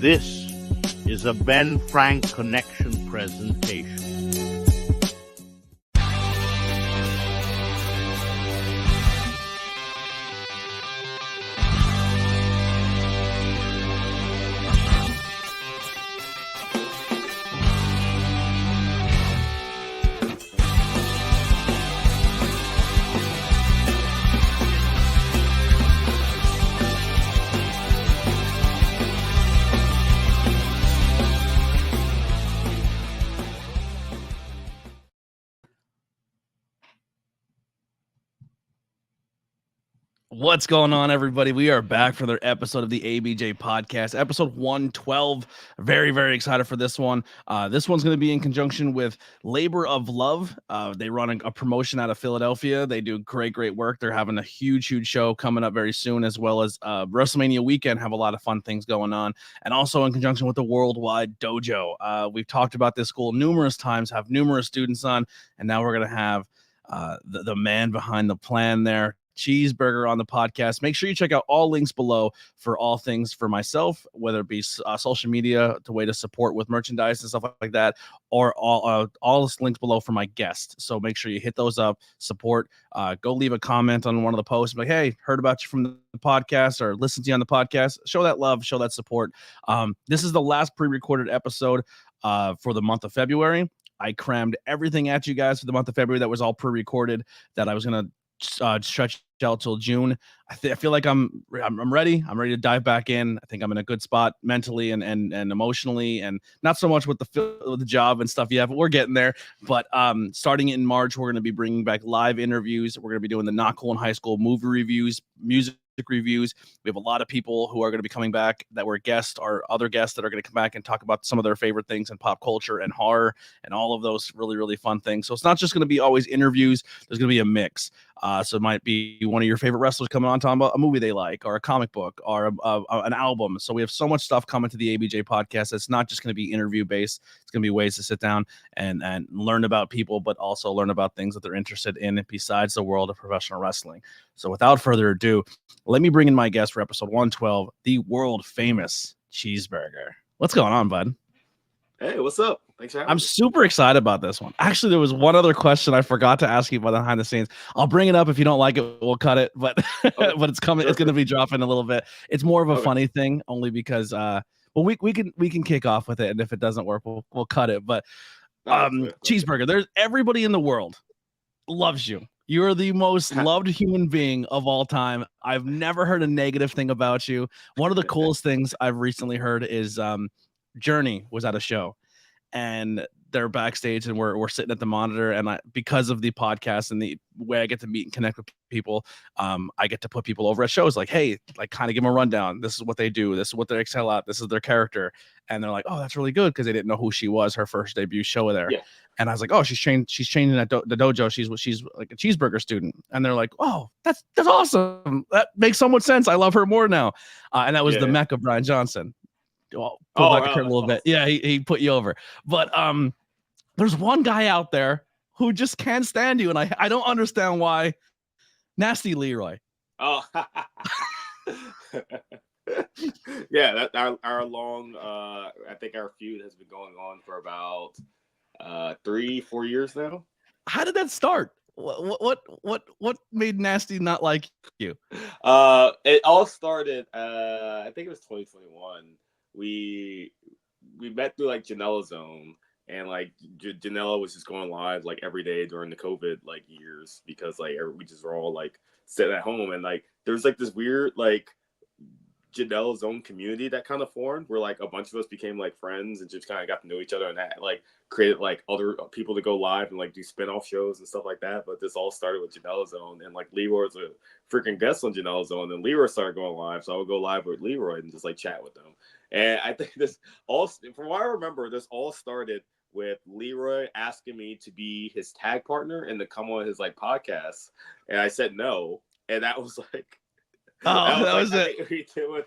This is a Ben Frank Connection presentation. What's going on, everybody? We are back for another episode of the ABJ Podcast, episode 112. Very, very excited for this one. This one's going to be in conjunction with Labor of Love. They run a promotion out of Philadelphia. They do great work. They're having a huge show coming up very soon, as well as WrestleMania weekend. Have a lot of fun things going on. And also in conjunction with the Worldwide Dojo. We've talked about this school numerous times, have numerous students on, and now we're going to have the man behind the plan there, Cheeseburger, on the podcast. Make sure you check out all links below for all things for myself, whether it be social media, the way to support with merchandise and stuff like that, or all the links below for my guest. So make sure you hit those up, support, go leave a comment on one of the posts, like, hey, heard about you from the podcast or listen to you on the podcast. Show that love, show that support. This is the last pre-recorded episode for the month of February. I crammed everything at you guys for the month of February that was all pre-recorded that I was going to stretch out till June. I feel like I'm ready. I'm ready to dive back in. I think I'm in a good spot mentally and emotionally, and not so much with the job and stuff yet, but we're getting there. But starting in March, we're going to be bringing back live interviews. We're going to be doing the Not Cool in High School movie reviews, music reviews. We have a lot of people who are going to be coming back that were guests or other guests that are going to come back and talk about some of their favorite things in pop culture and horror and all of those really fun things. So it's not just going to be always interviews. There's going to be a mix. So it might be one of your favorite wrestlers coming on talking about a movie they like, or a comic book, or an album. So we have so much stuff coming to the ABJ podcast. It's not just going to be interview based. It's going to be ways to sit down and learn about people, but also learn about things that they're interested in besides the world of professional wrestling. So without further ado, let me bring in my guest for episode 112, the world famous Cheeseburger. What's going on, bud? Hey, what's up? Thanks for having me. I'm super excited about this one. Actually, there was one other question I forgot to ask you behind the scenes. I'll bring it up. If you don't like it, we'll cut it. But Okay. but it's coming. It's going to be dropping a little bit. It's more of a Okay. funny thing, only because we can kick off with it, and if it doesn't work, we'll cut it. But Cheeseburger, there's everybody in the world loves you. You're the most loved human being of all time. I've never heard a negative thing about you. One of the coolest things I've recently heard is Journey was at a show, and they're backstage, and we're sitting at the monitor, and because of the podcast and the way I get to meet and connect with people, I get to put people over at shows like, hey, like kind of give them a rundown. This is what they do. This is what they excel at. This is their character. And they're like, oh, that's really good, because they didn't know who she was, her first debut show there. Yeah. And I was like, oh, she's training at the dojo. She's like a Cheeseburger student. And they're like, oh, that's awesome. That makes so much sense. I love her more now. And that was the Mech of Brian Johnson. Well, pull back the curtain a little bit. Yeah, he put you over. But there's one guy out there who just can't stand you, and I don't understand why. Nasty Leroy. Oh, yeah. That our long. I think our feud has been going on for about 3-4 years now. How did that start? What made Nasty not like you? It all started. I think it was 2021. We met through like Janela Zone, and like Janela was just going live like every day during the COVID like years, because like we just were all like sitting at home, and like there's like this weird like Janela Zone community that kind of formed, where like a bunch of us became like friends and just kind of got to know each other, and that like created like other people to go live and like do spin-off shows and stuff like that. But this all started with Janela Zone, and like Leroy was a freaking guest on Janela Zone, and Leroy started going live, so I would go live with Leroy and just like chat with them. And I think this all, from what I remember, this all started with Leroy asking me to be his tag partner and to come on his like podcast, and I said no, and that was like, that was it. We did one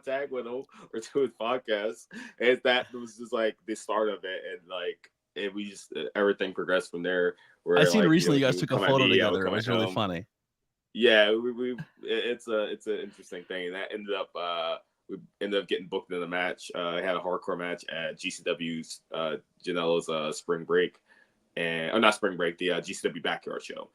tag with him or do his podcast, and that was just like the start of it, and like we just everything progressed from there. Where I seen like, recently you guys would took a come at photo me, together. It was really funny. Yeah, it's an interesting thing, and that ended up we ended up getting booked in a match. I had a hardcore match at GCW's Janela's spring break, or not spring break, the GCW backyard show.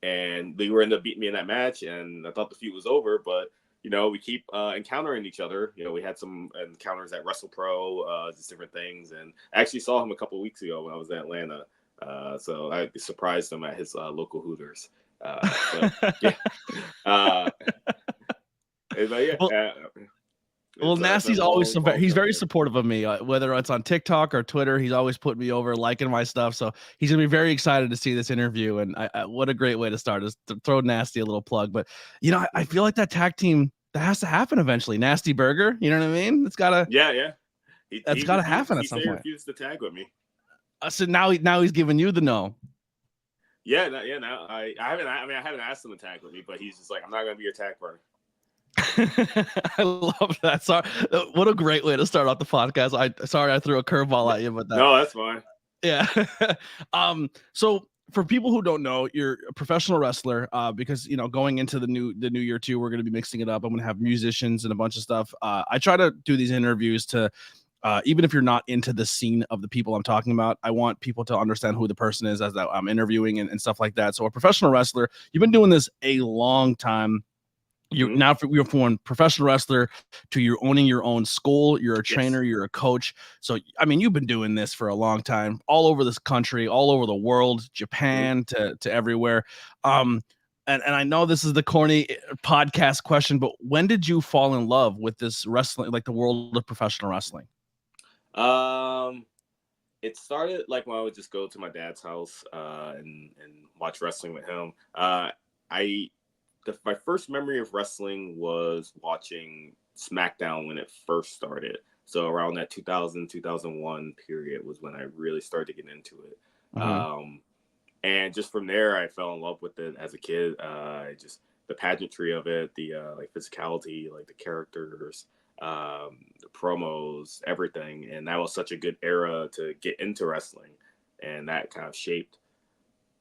And they were ended up beating me in that match, and I thought the feud was over, but we keep encountering each other. We had some encounters at Wrestle Pro, just different things, and I actually saw him a couple of weeks ago when I was in Atlanta. So I surprised him at his local Hooters. But, yeah. But yeah. Well, Nasty's always he's very supportive of me, whether it's on TikTok or Twitter. He's always putting me over, liking my stuff. So he's gonna be very excited to see this interview. And what a great way to start is to throw Nasty a little plug. But I feel like that tag team that has to happen eventually. Nasty Burger, you know what I mean? It's gotta that's gotta happen at some point. He refused to tag with me. So now he's giving you the no. Yeah. Now I haven't asked him to tag with me, but he's just like, I'm not gonna be your tag partner. I love that. Sorry, what a great way to start off the podcast. I threw a curveball at you, but no, that's fine. Yeah. So for people who don't know, you're a professional wrestler. Because going into the new year too, we're going to be mixing it up. I'm going to have musicians and a bunch of stuff. I try to do these interviews to. Even if you're not into the scene of the people I'm talking about, I want people to understand who the person is as I'm interviewing and stuff like that. So a professional wrestler, you've been doing this a long time. You're now from professional wrestler to you're owning your own school. You're a trainer. You're a coach. So, I mean, you've been doing this for a long time, all over this country, all over the world, Japan to everywhere. And I know this is the corny podcast question, but when did you fall in love with this wrestling, like the world of professional wrestling? It started like when I would just go to my dad's house and watch wrestling with him. My first memory of wrestling was watching SmackDown when it first started. So around that 2000, 2001 period was when I really started to get into it. And just from there, I fell in love with it as a kid. Just the pageantry of it, the like physicality, like the characters, the promos, everything. And that was such a good era to get into wrestling. And that kind of shaped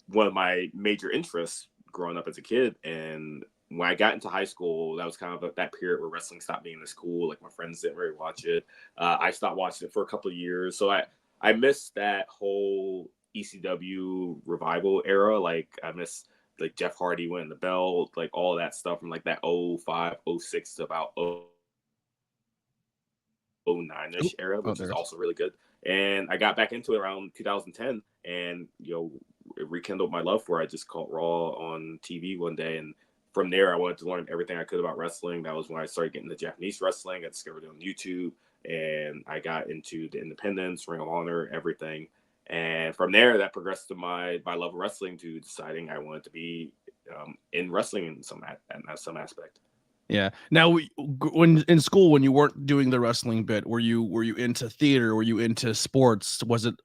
one of my major interests growing up as a kid. And when I got into high school, that was kind of that period where wrestling stopped being as cool. Like my friends didn't really watch it. I stopped watching it for a couple of years. So I missed that whole ECW revival era. Like I missed like Jeff Hardy winning the belt, like all that stuff from like that 05, 06 to about 09-ish era, which is also really good. And I got back into it around 2010 and, it rekindled my love for it. I just caught Raw on TV one day. And from there, I wanted to learn everything I could about wrestling. That was when I started getting into Japanese wrestling. I discovered it on YouTube. And I got into the independents, Ring of Honor, everything. And from there, that progressed to my love of wrestling to deciding I wanted to be in wrestling in some aspect. Yeah. Now, when in school, when you weren't doing the wrestling bit, were you into theater? Were you into sports? Was it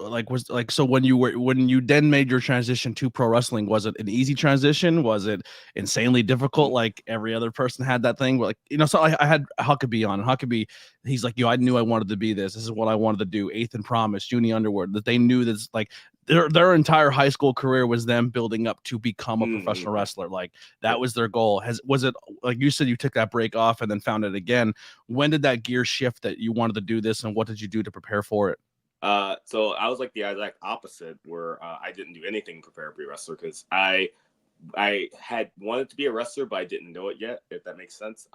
so when you then made your transition to pro wrestling, was it an easy transition? Was it insanely difficult? Like every other person had that thing. Like so I had Huckabee on. Huckabee, he's like, I knew I wanted to be this. This is what I wanted to do. Eighth and Promise, Junie Underwood. That they knew that's like. Their entire high school career was them building up to become a professional wrestler. Like that was their goal. Was it like you said, you took that break off and then found it again? When did that gear shift that you wanted to do this, and what did you do to prepare for it? So I was like the exact opposite, where I didn't do anything to prepare to be a wrestler because I had wanted to be a wrestler, but I didn't know it yet, if that makes sense.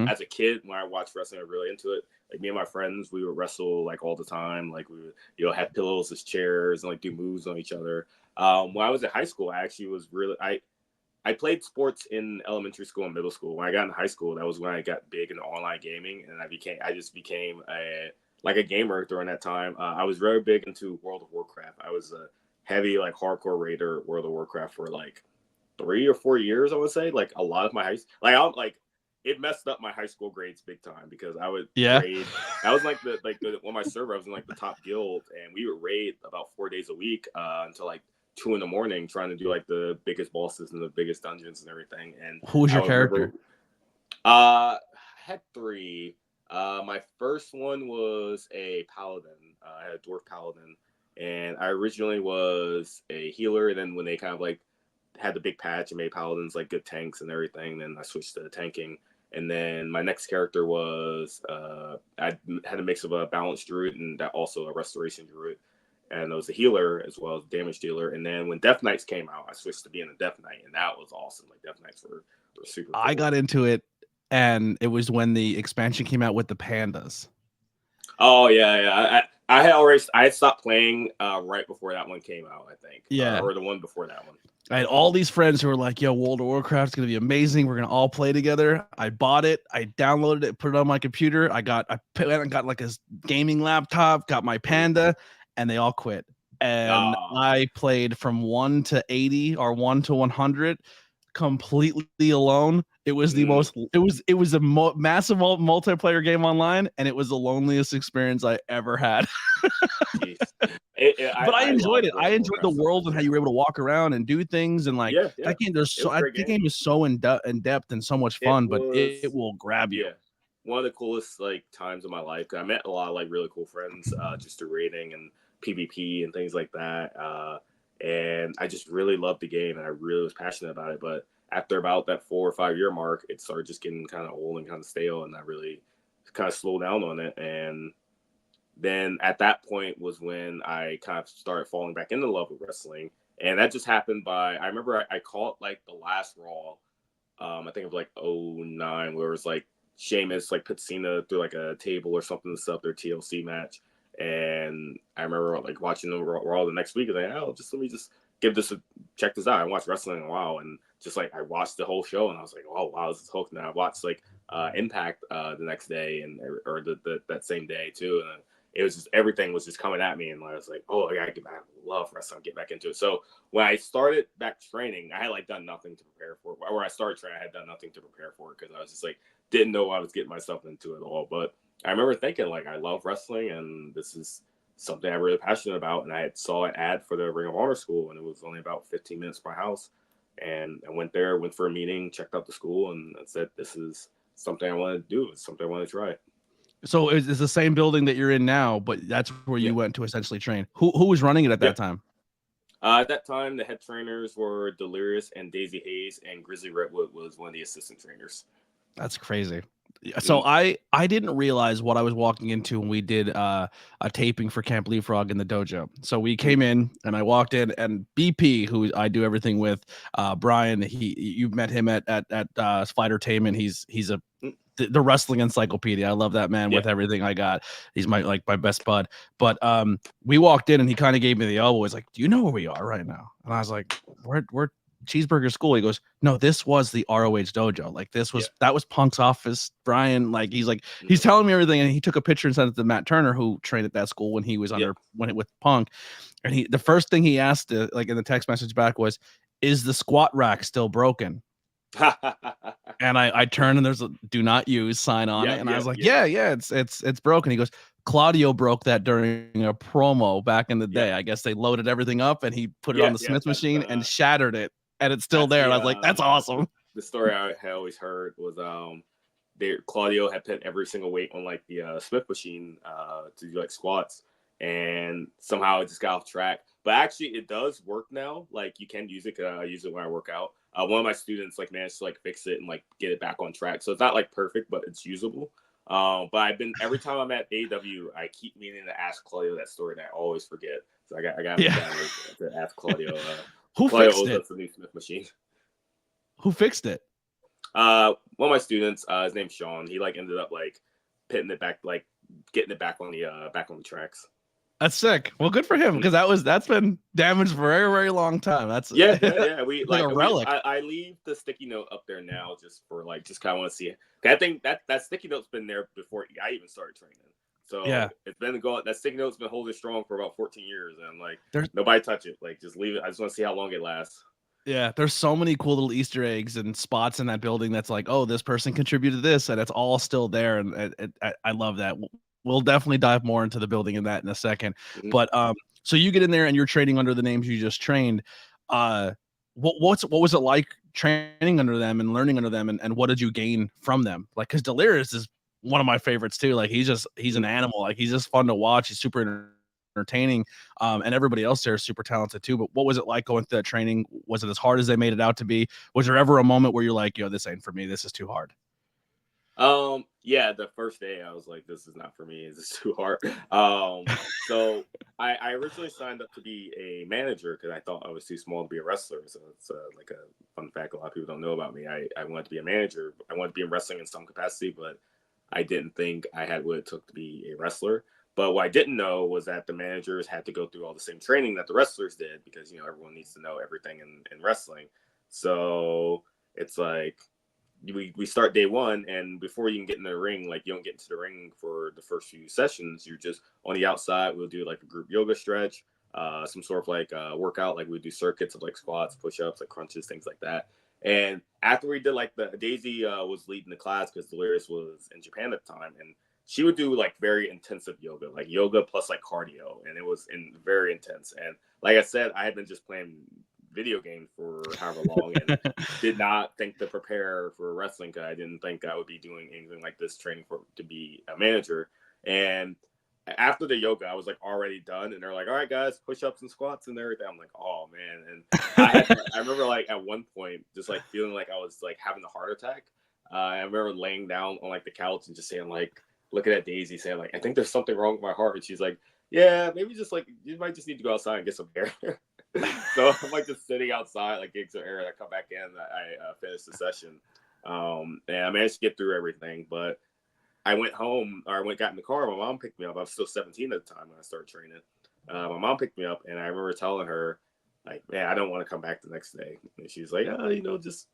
As a kid, when I watched wrestling, I was really into it. Like me and my friends, we would wrestle like all the time. Like we would, have pillows as chairs and like do moves on each other. When I was in high school, I actually was really, I played sports in elementary school and middle school. When I got in high school, that was when I got big into online gaming, and I just became a gamer during that time. I was very big into World of Warcraft. I was a heavy like hardcore raider World of Warcraft for like 3 or 4 years, I would say. Like a lot of my it messed up my high school grades big time because I would raid. I was like on my server, I was in like the top guild, and we would raid about 4 days a week until like 2 a.m. trying to do like the biggest bosses and the biggest dungeons and everything. And who was your character? I had 3. My first one was a paladin. I had a dwarf paladin, and I originally was a healer. And then when they kind of like had the big patch and made paladins like good tanks and everything, then I switched to tanking. And then my next character was I had a mix of a balanced druid and that also a restoration druid, and it was a healer as well as a damage dealer. And then when Death Knights came out, I switched to being a Death Knight, and that was awesome. Like Death Knights were super cool. I got into it, and it was when the expansion came out with the pandas. Oh yeah. I had stopped playing right before that one came out, I think. Yeah. Or the one before that one. I had all these friends who were like, yo, World of Warcraft's going to be amazing. We're going to all play together. I bought it. I downloaded it, put it on my computer. I got like a gaming laptop, got my Panda, and they all quit. And I played from 1 to 80 or 1 to 100 completely alone. It was the most, it was a massive multiplayer game online, and it was the loneliest experience I ever had. But I enjoyed it. I enjoyed the world and how you were able to walk around and do things, and like that game. The game is so in depth and so much fun, but it will grab you. Yeah. One of the coolest like times of my life. I met a lot of like really cool friends just through raiding and PvP and things like that. And I just really loved the game, and I really was passionate about it. But after about that 4 or 5 year mark, it started just getting kind of old and kind of stale, and I really kind of slowed down on it. And then at that point was when I kind of started falling back into love with wrestling. And that just happened I remember I caught like the last Raw. I think it was like 2009, where it was like Sheamus like put Cena through like a table or something to set up their TLC match. And I remember like watching the Raw the next week and like, let me give this check this out. I watched wrestling in a while, and just like I watched the whole show, and I was like, oh wow, this is hooked. And I watched like Impact the next day or that same day too, and it was just everything was just coming at me, and I was like, oh, I gotta get back. I love wrestling, get back into it. So when I started back training, I had like done nothing to prepare for it. Where I started training, I had done nothing to prepare for it because I was just like didn't know what I was getting myself into at all. But I remember thinking like I love wrestling, and this is something I'm really passionate about. And I saw an ad for the Ring of Honor school, and it was only about 15 minutes from my house. And I went for a meeting, checked out the school, and said, this is something I want to do. It's something I want to try. So it's the same building that you're in now, but that's where you went to essentially train. Who was running it at that time? At that time, the head trainers were Delirious and Daisy Hayes, and Grizzly Redwood was one of the assistant trainers. That's crazy. So I didn't realize what I was walking into when we did a taping for Camp Leapfrog in the dojo. So we came in, and I walked in, and BP, who I do everything with, Brian, you've met him at Spidertainment. He's the wrestling encyclopedia. I love that man with everything I got. He's my best bud. But we walked in, and he kind of gave me the elbow. He's like, do you know where we are right now? And I was like, we're Cheeseburger school. He goes, no, this was the ROH dojo. Like that was Punk's office. Brian, like he's telling me everything, and he took a picture and sent it to Matt Turner, who trained at that school when he was with Punk. And the first thing he asked like in the text message back was, is the squat rack still broken? And I turned, and there's a do not use sign on it, and I was like, yeah, it's broken. He goes, Claudio broke that during a promo back in the day. I guess they loaded everything up, and he put it on the Smith machine and shattered it, and it's still there. And I was like, that's awesome. The story I had always heard was Claudio had put every single weight on like the Smith machine to do like squats, and somehow it just got off track. But actually, it does work now. Like you can use it. I use it when I work out. One of my students like managed to like fix it and like get it back on track. So it's not like perfect, but it's usable. But every time I'm at AW, I keep meaning to ask Claudio that story, and I always forget. So I got to ask Claudio. Who Claudio fixed it? The new Smith machine. Who fixed it? One of my students, his name's Sean. He like ended up like pitting it back, like getting it back on the tracks. That's sick. Well, good for him, because that's been damaged for a very, very long time. That's We like a relic. I leave the sticky note up there now just for like just kind of want to see it. I think that sticky note's been there before I even started training. So it's been going. That sticky note's been holding strong for about 14 years, and like nobody touch it. Like just leave it. I just want to see how long it lasts. Yeah, there's so many cool little Easter eggs and spots in that building that's like, oh, this person contributed this, and it's all still there, and I love that. We'll definitely dive more into the building in that in a second. Mm-hmm. But so you get in there and you're training under the names you just trained. What was it like training under them and learning under them, and what did you gain from them? Like, because Delirious is one of my favorites too. Like he's an animal. Like he's just fun to watch. He's super entertaining, and everybody else there is super talented too. But what was it like going through that training? Was it as hard as they made it out to be? Was there ever a moment where you're like, yo, this ain't for me, this is too hard? Yeah, the first day I was like, this is not for me. This is too hard. So I originally signed up to be a manager because I thought I was too small to be a wrestler. So it's like a fun fact a lot of people don't know about me. I wanted to be a manager. I wanted to be in wrestling in some capacity, but I didn't think I had what it took to be a wrestler. But what I didn't know was that the managers had to go through all the same training that the wrestlers did because, everyone needs to know everything in wrestling. So it's like, we start day one, and before you can get in the ring, like you don't get into the ring for the first few sessions. You're just on the outside. We'll do like a group yoga stretch, some sort of like workout. Like we do circuits of like squats, push-ups, like crunches, things like that. And after we did like Daisy was leading the class because Delirious was in Japan at the time, and she would do like very intensive yoga, like yoga plus like cardio, and it was very intense. And like I said, I had been just playing video games for however long and did not think to prepare for wrestling because I didn't think I would be doing anything like this training to be a manager. And after the yoga, I was like already done, and they're like, "All right, guys, push-ups and squats and everything." I'm like, "Oh man!" And I remember like at one point just like feeling like I was like having a heart attack. I remember laying down on like the couch and just saying like, looking at Daisy, saying like, "I think there's something wrong with my heart," and she's like, "Yeah, maybe just like you might just need to go outside and get some air." So I'm like just sitting outside, like getting some air. I come back in, I finished the session, and I managed to get through everything. But I went home, or got in the car. My mom picked me up. I was still 17 at the time when I started training. My mom picked me up, and I remember telling her, like, "Man, I don't want to come back the next day." And she's like, "Oh, just,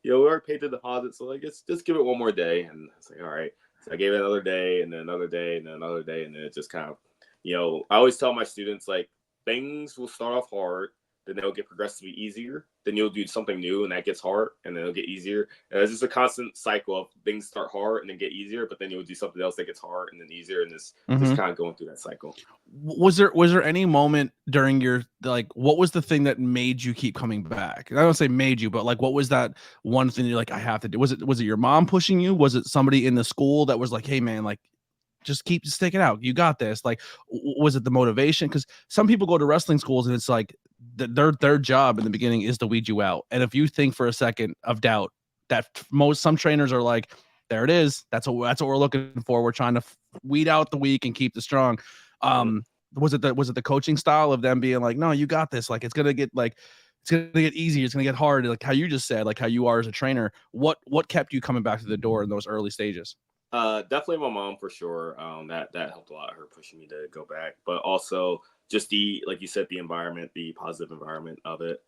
we already paid the deposit, so like, just give it one more day." And I was like, "All right." So I gave it another day, and then another day, and then another day, and then it just kind of, I always tell my students like things will start off hard, then they'll get progressively easier. Then you'll do something new, and that gets hard, and then it'll get easier. And it's just a constant cycle of things start hard and then get easier, but then you'll do something else that gets hard and then easier, and this just kind of going through that cycle. Was there any moment during your like what was the thing that made you keep coming back? I don't say made you, but like what was that one thing you're like I have to do? Was it your mom pushing you? Was it somebody in the school that was like, hey man, like just stick it out. You got this. Like, was it the motivation? Because some people go to wrestling schools and it's like their job in the beginning is to weed you out. And if you think for a second of doubt that some trainers are like, there it is. That's what we're looking for. We're trying to weed out the weak and keep the strong. Was it the coaching style of them being like, no, you got this. Like it's gonna get easier. It's gonna get hard. Like how you just said, like how you are as a trainer. What kept you coming back to the door in those early stages? Definitely my mom for sure. That helped a lot. Her pushing me to go back, but also just like you said, the environment, the positive environment of it.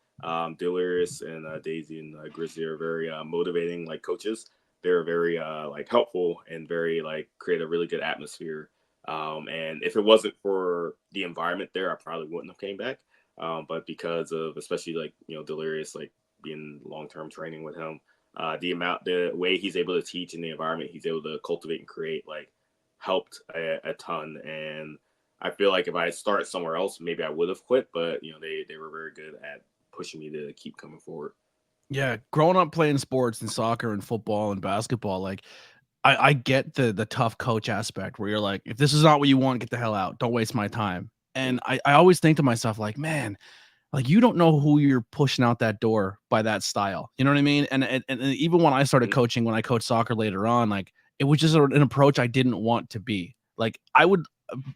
Delirious and Daisy and Grizzly are very motivating, like coaches. They're very like helpful and very like create a really good atmosphere. And if it wasn't for the environment there, I probably wouldn't have came back. But because of especially like Delirious, like being long-term training with him. The way he's able to teach and the environment he's able to cultivate and create, like, helped a ton. And I feel like if I started somewhere else, maybe I would have quit. But they were very good at pushing me to keep coming forward. Yeah, growing up playing sports and soccer and football and basketball, like I get the tough coach aspect where you're like, if this is not what you want, get the hell out. Don't waste my time. And I always think to myself, like, man, like you don't know who you're pushing out that door by that style. You know what I mean? And even when I started coaching, when I coached soccer later on, like it was just an approach I didn't want to be. Like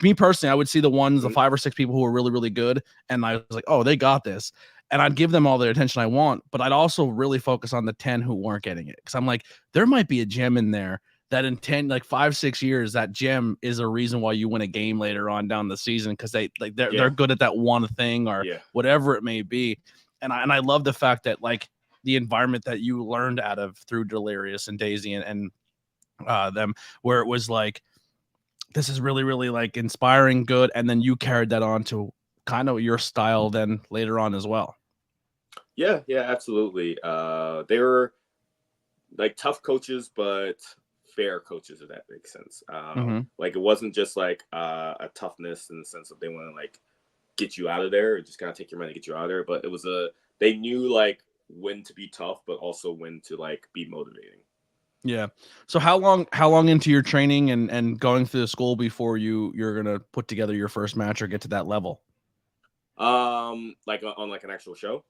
me personally, I would see the 5 or 6 people who were really, really good. And I was like, oh, they got this. And I'd give them all the attention I want, but I'd also really focus on the 10 who weren't getting it. Cause I'm like, there might be a gem in there that in 10, like 5, 6 years, that gem is a reason why you win a game later on down the season. Cause they're good at that one thing or whatever it may be. And I love the fact that like the environment that you learned out of through Delirious and Daisy and them, where it was like, this is really, really like inspiring, good. And then you carried that on to kind of your style then later on as well. Yeah, absolutely. They were like tough coaches, but fair coaches, if that makes sense. Like it wasn't just like a toughness in the sense of they want to like get you out of there and just kind of take your money, get you out of there. But it was they knew like when to be tough, but also when to like be motivating. Yeah. So how long into your training and going through the school before you're gonna put together your first match or get to that level? Like on like an actual show.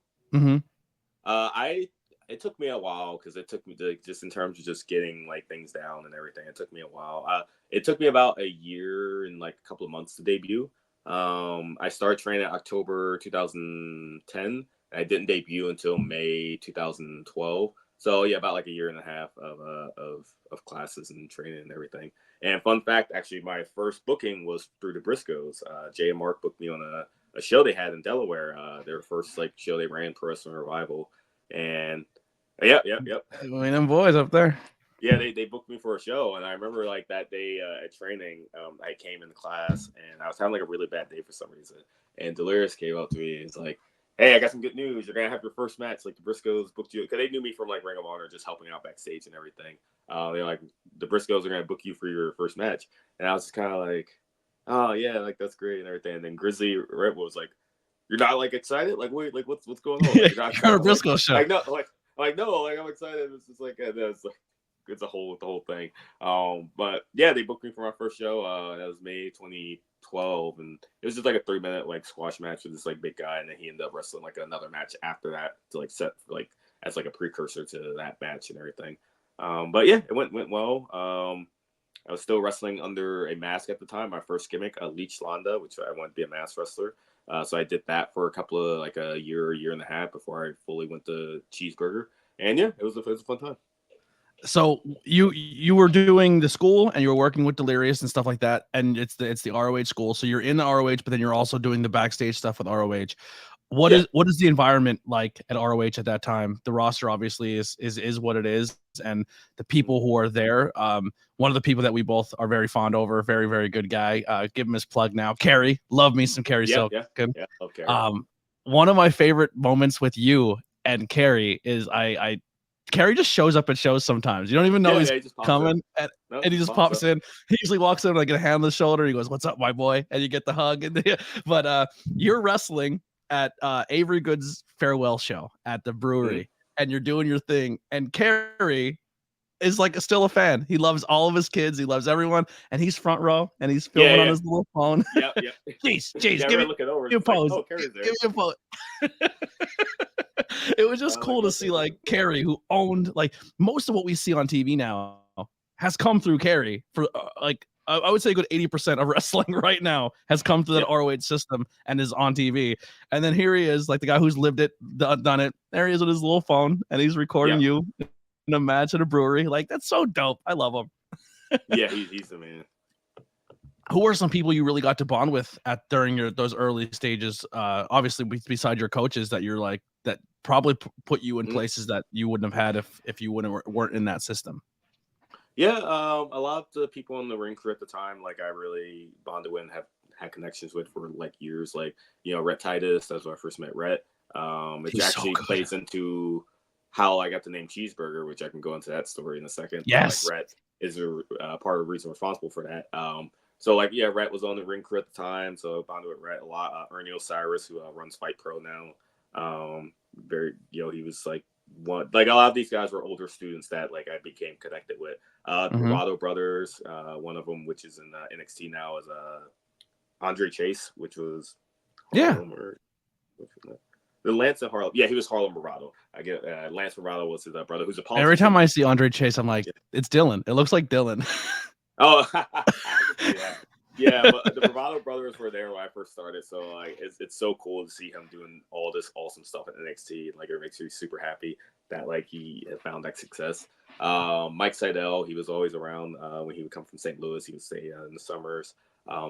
I It took me a while because it took me to just in terms of just getting like things down and everything. It took me a while. It took me about a year and like a couple of months to debut. I started training in October 2010. I didn't debut until May 2012. So yeah, about like a year and a half of classes and training and everything. And fun fact, actually, my first booking was through the Briscoes. Jay and Mark booked me on a show they had in Delaware. Their first like show they ran, Pro Wrestling Revival, and yep. I mean, them boys up there. Yeah, they booked me for a show, and I remember like that day at training, I came in the class, and I was having like a really bad day for some reason, and Delirious came up to me and he's like, "Hey, I got some good news. You're gonna have your first match. Like the Briscoes booked you because they knew me from like Ring of Honor, just helping out backstage and everything. They're like, the Briscoes are gonna book you for your first match," and I was just kind of like, "Oh yeah, like that's great and everything." And then Grizzly Red was like, "You're not like excited? Like wait, like what's going on? Like, you're You're a Briscoe show. Like no, like I'm excited. It's just like it's like." It's the whole thing. But yeah, they booked me for my first show. That was May 2012, and it was just like a 3-minute like squash match with this like big guy, and then he ended up wrestling like another match after that to like set like as like a precursor to that match and everything. But yeah, it went well. I was still wrestling under a mask at the time. My first gimmick, Leech Landa, which I wanted to be a mask wrestler. So I did that for a couple of like a year and a half before I fully went to Cheeseburger. And yeah, it was a fun time. So you were doing the school and you were working with Delirious and stuff like that, and it's the ROH school. So you're in the ROH, but then you're also doing the backstage stuff with ROH. What is the environment like at ROH at that time? The roster obviously is what it is, and the people who are there. One of the people that we both are very fond over, very very good guy. Give him his plug now. Kerry, love me some Kerry Silk. Yeah, love Kerry. One of my favorite moments with you and Kerry is Kerry just shows up at shows sometimes. You don't even know he's coming, and he just pops in. He usually walks in like a hand on the shoulder. He goes, "What's up, my boy?" And you get the hug. But you're wrestling at Avery Good's farewell show at the brewery, and you're doing your thing. And Kerry is like still a fan. He loves all of his kids. He loves everyone, and he's front row, and he's filming on his little phone. Yeah. Jeez, give me a pose. Give me a pose. It was just cool to see like Kerry, who owned like most of what we see on TV now, has come through Kerry for like I would say a good 80% of wrestling right now has come through that ROH system and is on TV. And then here he is, like the guy who's lived it, done it. There he is with his little phone, and he's recording you in a match at a brewery. Like that's so dope. I love him. Yeah, he's the man. Who are some people you really got to bond with during those early stages? Obviously, beside your coaches, that you're like that probably put you in places that you wouldn't have had if you weren't in that system. Yeah, a lot of the people in the ring crew at the time, like I really bonded with and have had connections with for like years. Like Rhett Titus, that's when I first met Rhett. It actually plays into how I got the name Cheeseburger, which I can go into that story in a second. Yes, like, Rhett is a part of the reason responsible for that. So like Rhett was on the ring crew at the time, so I bonded with Rhett a lot. Ernie Osiris, who runs Fight Pro now, he was like one. Like a lot of these guys were older students that like I became connected with. The Bravado brothers, one of them, which is in NXT now, is Andre Chase, which was Harlem the Lance and Harlem. Yeah, he was Harlem Bravado. I get Lance Bravado was his brother, who's a politician. Every time I see Andre Chase, I'm like, it's Dylan. It looks like Dylan. Oh, yeah, but the Bravado brothers were there when I first started, so like it's so cool to see him doing all this awesome stuff at NXT. Like it makes me super happy that like he had found that success. Mike Seidel, he was always around when he would come from St. Louis. He would stay in the summers,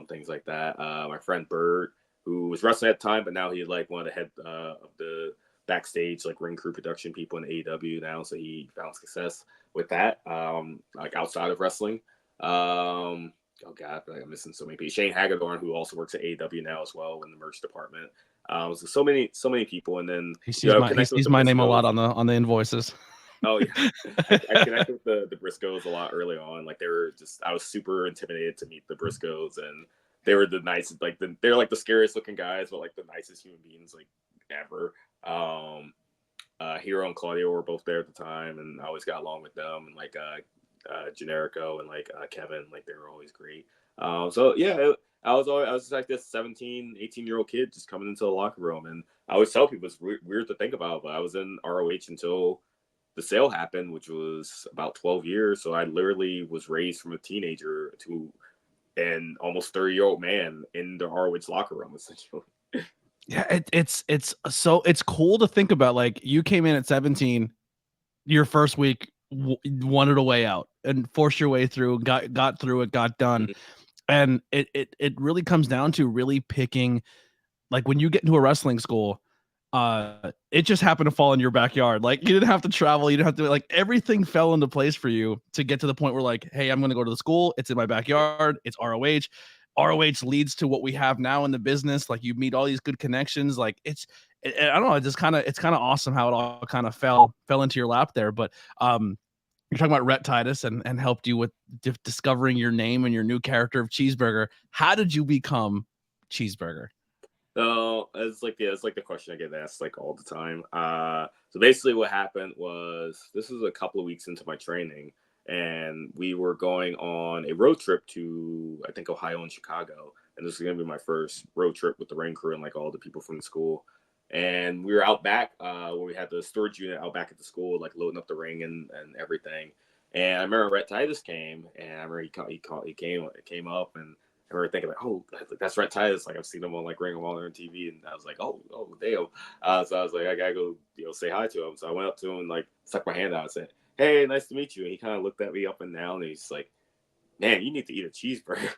things like that. My friend Bird, who was wrestling at the time, but now he's like one of the head of the backstage like ring crew production people in AEW now, so he found success with that. Like outside of wrestling. Oh God, I feel like I'm missing so many people. Shane Hagedorn, who also works at AEW now as well in the merch department. So many people, and then he sees my name a lot on the invoices. Oh yeah, I connected with the Briscoes a lot early on. Like I was super intimidated to meet the Briscoes, and they were the nicest. Like they're like the scariest looking guys, but like the nicest human beings like ever. Hero and Claudio were both there at the time, and I always got along with them. And like Generico and like Kevin, like they were always great. So yeah, I was like this 17, 18-year-old kid just coming into the locker room, and I always tell people it's weird to think about, but I was in ROH until the sale happened, which was about 12 years. So I literally was raised from a teenager to an almost 30-year-old man in the ROH locker room, essentially. Yeah, it's cool to think about. Like, you came in at 17, your first week wanted a way out and forced your way through, got through it, got done. And it really comes down to really picking, like, when you get into a wrestling school, it just happened to fall in your backyard. Like, you didn't have to travel, you didn't have to, like, everything fell into place for you to get to the point where, like, hey, I'm going to go to the school. It's in my backyard. It's ROH. ROH leads to what we have now in the business. Like, you meet all these good connections. Like, I don't know. It's kind of awesome how it all kind of fell into your lap there. But you're talking about Rhett Titus and helped you with discovering your name and your new character of Cheeseburger. How did you become Cheeseburger? So it's like the question I get asked like all the time. So basically what happened was, this was a couple of weeks into my training, and we were going on a road trip to, I think, Ohio and Chicago. And this is going to be my first road trip with the ring crew and like all the people from the school. And we were out back when we had the storage unit out back at the school, like loading up the ring and everything. And I remember Rhett Titus came, and I remember he came up, and I remember thinking like, oh, that's Rhett Titus. Like, I've seen him on like Ring of Honor and TV, and I was like, oh damn. So I was like, I gotta go, say hi to him. So I went up to him and like stuck my hand out and said, hey, nice to meet you. And he kind of looked at me up and down, and he's like, man, you need to eat a cheeseburger.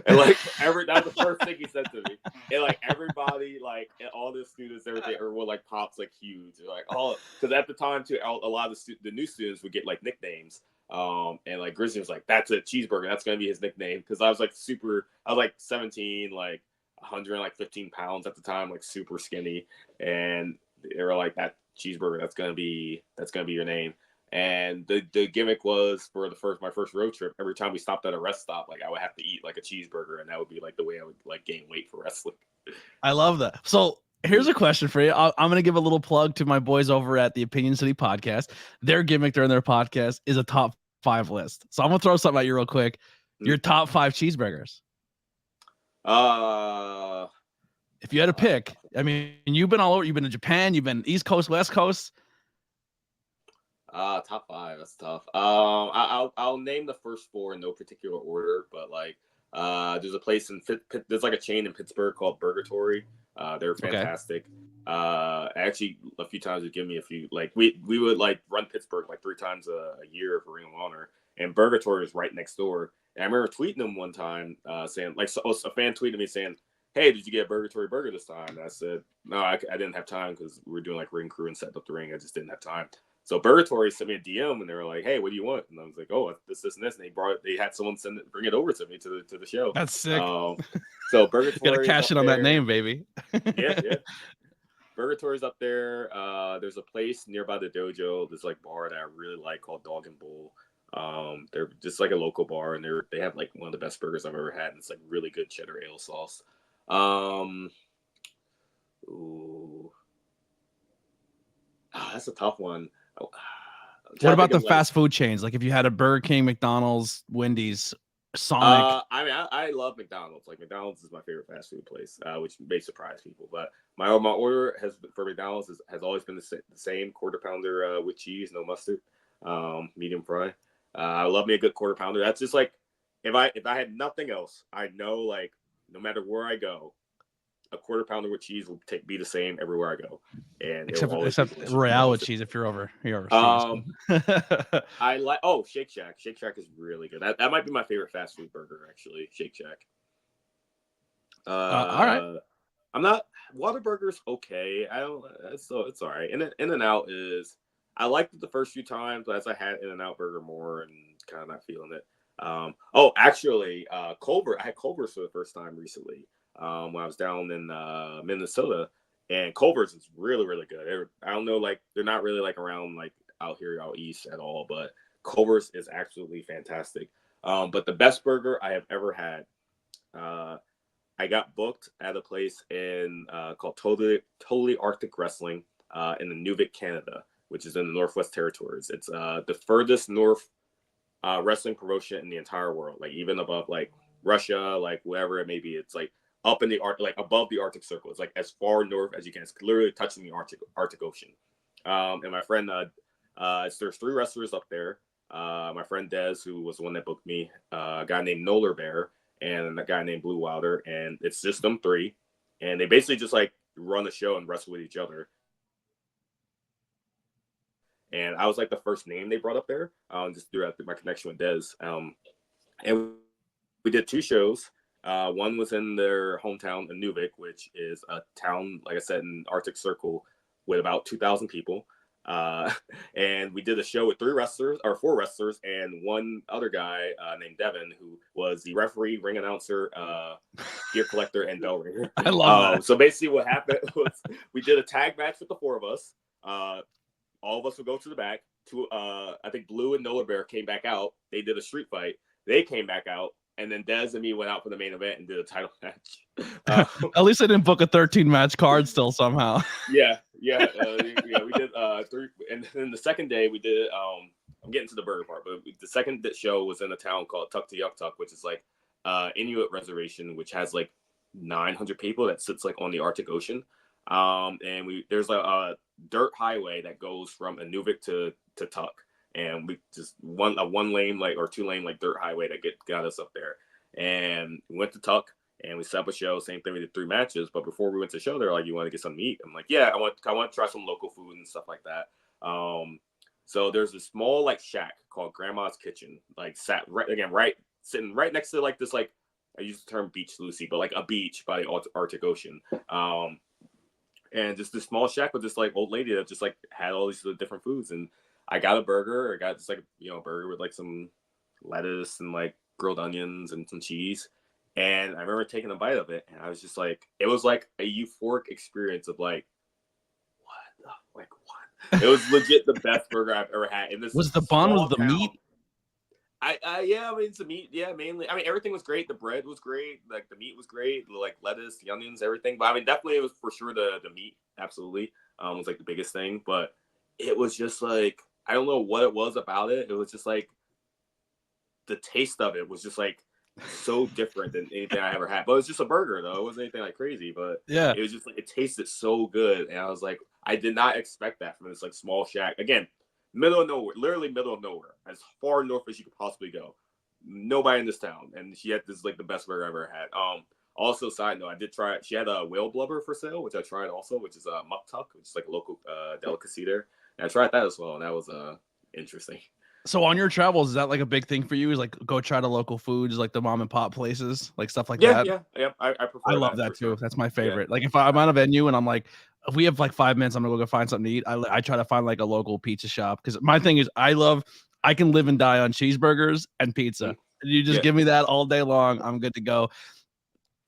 And like that was the first thing he said to me. And like everybody, like all the students, everything, everyone like pops like huge. They're like, oh, because at the time too, a lot of the new students would get like nicknames. And like Grizzly was like, that's a cheeseburger. That's gonna be his nickname. Because I was like 17, like 115 pounds at the time, like super skinny. And they were like, that cheeseburger, that's gonna be your name. And the gimmick was, for my first road trip, every time we stopped at a rest stop, like I would have to eat like a cheeseburger, and that would be like the way I would like gain weight for wrestling. I love that. So here's a question for you. I'm going to give a little plug to my boys over at the Opinion City Podcast. Their gimmick during their podcast is a top 5 list. So I'm going to throw something at you real quick. Your top 5 cheeseburgers. If you had to pick, I mean, you've been all over. You've been to Japan. You've been East Coast, West Coast. Top 5. That's tough. I'll name the first 4 in no particular order, but like, there's a place there's like a chain in Pittsburgh called Burgatory. They're fantastic. Okay. Actually, a few times they've given me a few. Like we would like run Pittsburgh like 3 times a year for Ring of Honor, and Burgatory is right next door. And I remember tweeting them one time, saying like, a fan tweeted me saying, hey, did you get a Burgatory burger this time? And I said, no, I didn't have time because we were doing like ring crew and setting up the ring. I just didn't have time. So Burgatory sent me a DM, and they were like, hey, what do you want? And I was like, oh, this, and this. And they had someone bring it over to me to the show. That's sick. So Burgatory, you gotta cash in on that name, baby. yeah. Burgatory's up there. There's a place nearby the Dojo, this like bar that I really like called Dog and Bull. They're just like a local bar, and they have like one of the best burgers I've ever had, and it's like really good cheddar ale sauce. That's a tough one. What about the fast food chains? Like if you had a Burger King, McDonald's, Wendy's, Sonic. I mean, I love McDonald's. Like McDonald's is my favorite fast food place, which may surprise people. But my order for McDonald's has always been the same: quarter pounder with cheese, no mustard, medium fry. I love me a good quarter pounder. That's just like, if I had nothing else, I know like no matter where I go, a quarter pounder with cheese will be the same everywhere I go. And except Royale with cheese if you're overseas. I like Shake Shack. Shake Shack is really good. That might be my favorite fast food burger, actually. Shake Shack. All right. I'm not Whataburger's okay. It's all right. In-N-Out is, I liked it the first few times, but as I had In-N-Out burger more and kind of not feeling it. Actually, Culver. I had Culver's for the first time recently. When I was down in Minnesota, and Culver's is really, really good. I don't know, like they're not really like around like out east at all, but Culver's is absolutely fantastic. But the best burger I have ever had, I got booked at a place in called Totally Arctic Wrestling in Nunavut, Canada, which is in the Northwest Territories. It's the furthest north wrestling promotion in the entire world, like even above like Russia, like wherever it may be. It's like up in the like above the Arctic Circle. It's like as far north as you can. It's literally touching the Arctic Ocean. And my friend There's 3 wrestlers up there. My friend Dez, who was the one that booked me, a guy named Nolar Bear, and a guy named Blue Wilder, and it's just them 3, and they basically just like run the show and wrestle with each other. And I was like the first name they brought up there, just throughout my connection with Dez. And we did 2 shows. One was in their hometown, Inuvik, which is a town, like I said, in Arctic Circle with about 2,000 people. And we did a show with 4 wrestlers, and one other guy named Devin, who was the referee, ring announcer, gear collector, and bell ringer. I love that. So basically what happened was we did a tag match with the 4 of us. All of us would go to the back. I think Blue and Nola Bear came back out. They did a street fight. They came back out. And then Dez and me went out for the main event and did a title match. At least I didn't book a 13-match card still somehow. Yeah. We did 3. And then the second day we did, I'm getting to the burger part, but the second show was in a town called Tuktoyaktuk, which is like Inuit reservation, which has like 900 people that sits like on the Arctic Ocean. And there's a dirt highway that goes from Inuvik to Tuk. And we just a 1-lane or 2-lane like dirt highway that got us up there, and we went to Tuck and we set up a show. Same thing, we did 3 matches. But before we went to the show, they're like, "You want to get something to eat?" I'm like, "Yeah, I want to try some local food and stuff like that." So there's a small like shack called Grandma's Kitchen, like sitting right next to like this like I use the term beach, Lucy, but like a beach by the Arctic Ocean. And just this small shack with this like old lady that just like had all these different foods. And I got a burger. I got just like, a burger with like some lettuce and like grilled onions and some cheese. And I remember taking a bite of it, and I was just like, it was like a euphoric experience of like, what? It was legit the best burger I've ever had. And this was the bun with the town. meat? It's the meat. Yeah, mainly. I mean, everything was great. The bread was great. Like the meat was great. Like lettuce, the onions, everything. But I mean, definitely it was for sure the meat. Absolutely, was like the biggest thing. But it was just like, I don't know what it was about it. It was just like the taste of it was just like so different than anything I ever had. But it was just a burger though. It wasn't anything like crazy. But yeah, it was just like it tasted so good, and I was like, I did not expect that from this like small shack. Again, middle of nowhere, literally middle of nowhere, as far north as you could possibly go. Nobody in this town, and she had this like the best burger I ever had. Also, side note, I did try it. She had a whale blubber for sale, which I tried also, which is a muktuk, which is like a local delicacy there. And I tried that as well, and that was interesting. So on your travels, is that like a big thing for you? Is like go try the local foods, like the mom and pop places, like stuff like that? Yeah. I prefer. I love that too. Sure. That's my favorite. Yeah. Like if I'm on a venue and I'm like, if we have like 5 minutes, I'm gonna go find something to eat. I try to find like a local pizza shop, because my thing is I can live and die on cheeseburgers and pizza. You just give me that all day long. I'm good to go.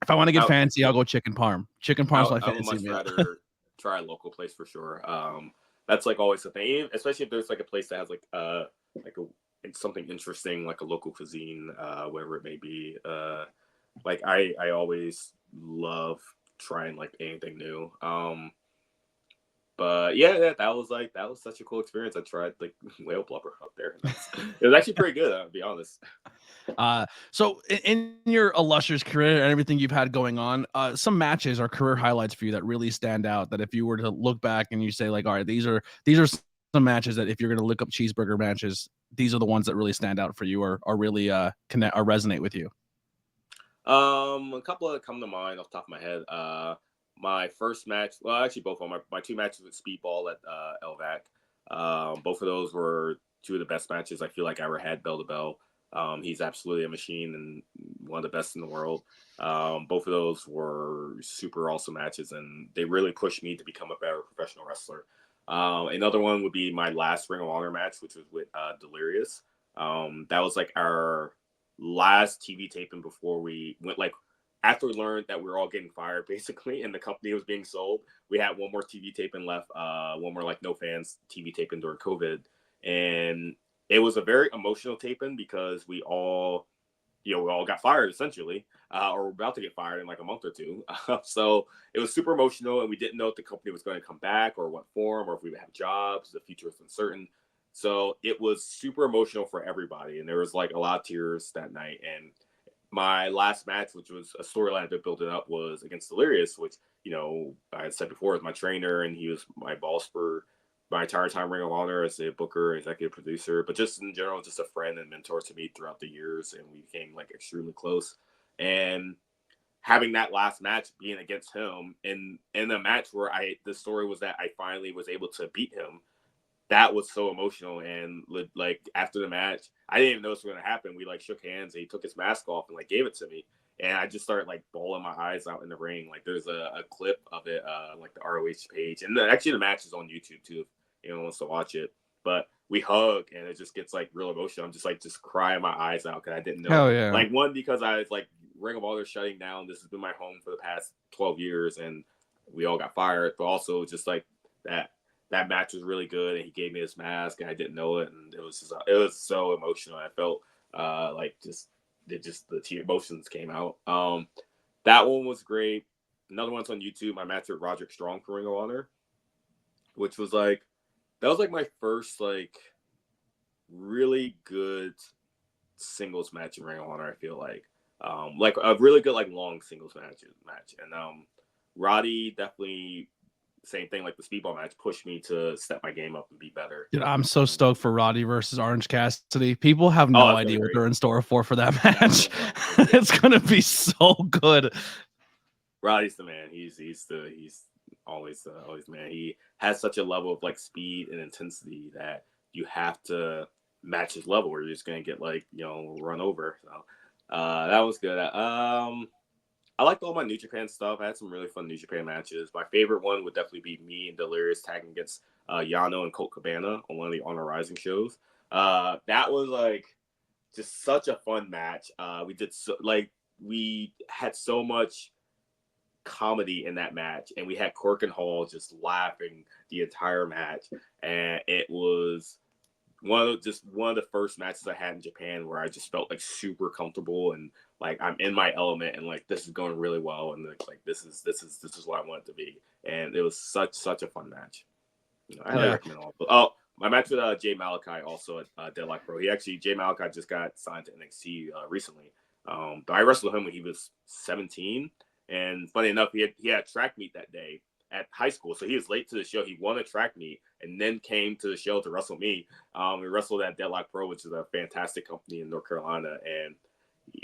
If I want to get fancy, I'll go chicken parm. Chicken parm's my fancy meal. I would much rather try a local place for sure. That's like always the thing, especially if there's like a place that has like something interesting, like a local cuisine, whatever it may be. Like I always love trying like anything new. But yeah, that was such a cool experience. I tried like whale blubber up there. It was actually pretty good, I'll be honest. So in your illustrious career and everything you've had going on, some matches or career highlights for you that really stand out, that if you were to look back and you say like, all right, these are some matches that if you're going to look up cheeseburger matches, these are the ones that really stand out for you or really connect or resonate with you. A couple that come to mind off the top of my head. My first match, well, actually both of them, my 2 matches with Speedball at LVAC. Both of those were 2 of the best matches I feel like I ever had bell to bell. He's absolutely a machine and one of the best in the world. Both of those were super awesome matches, and they really pushed me to become a better professional wrestler. Another one would be my last Ring of Honor match, which was with Delirious. That was like our last TV taping before we went, like after we learned that we were all getting fired basically and the company was being sold. We had one more TV taping left, one more like no fans TV taping during COVID. And it was a very emotional taping because we all got fired essentially, or we're about to get fired in like a month or 2. So it was super emotional, and we didn't know if the company was going to come back or what form, or if we would have jobs. The future was uncertain. So it was super emotional for everybody. And there was like a lot of tears that night. And my last match, which was a storyline I've been building up, was against Delirious, which, I had said before, was my trainer, and he was my boss for my entire time Ring of Honor as a booker, executive producer, but just in general, just a friend and mentor to me throughout the years, and we became like extremely close. And having that last match being against him in a match where the story was that I finally was able to beat him, that was so emotional. And like after the match, I didn't even know this was going to happen. We like shook hands and he took his mask off and like gave it to me. And I just started like bawling my eyes out in the ring. Like there's a clip of it, like the ROH page. And actually the match is on YouTube too, if anyone wants to watch it. But we hug and it just gets like real emotional. I'm just crying my eyes out because I didn't know. Hell yeah. Like one, because I was like Ring of Honor shutting down. This has been my home for the past 12 years and we all got fired. But also just like that match was really good and he gave me his mask and I didn't know it. And it was so emotional. I felt like the emotions came out. That one was great. Another one's on YouTube. My match with Roderick Strong for Ring of Honor, which was like, that was like my first like really good singles match in Ring of Honor. I feel like a really good like long singles match. And Roddy definitely, same thing, like the speedball match pushed me to step my game up and be better. Dude, I'm so stoked for Roddy versus Orange Cassidy. People have no idea what they're in store for that match. It's gonna be so good. Roddy's the man. He's always the man. He has such a level of like speed and intensity that you have to match his level, or you're just gonna get like run over. So that was good. I liked all my New Japan stuff. I had some really fun New Japan matches. My favorite one would definitely be me and Delirious tagging against Yano and Colt Cabana on one of the Honor Rising shows. That was like just such a fun match. We had so much comedy in that match, and we had Cork and Hall just laughing the entire match, and it was one of the first matches I had in Japan where I just felt like super comfortable and like I'm in my element and like this is going really well and like this is what I want it to be, and it was such a fun match. I highly recommend all. Oh, my match with Jay Malachi also at Deadlock Pro. Jay Malachi just got signed to NXT recently. But I wrestled him when he was 17, and funny enough, he had a track meet that day at high school, so he was late to the show. He won a track meet and then came to the show to wrestle me. We wrestled at Deadlock Pro, which is a fantastic company in North Carolina, and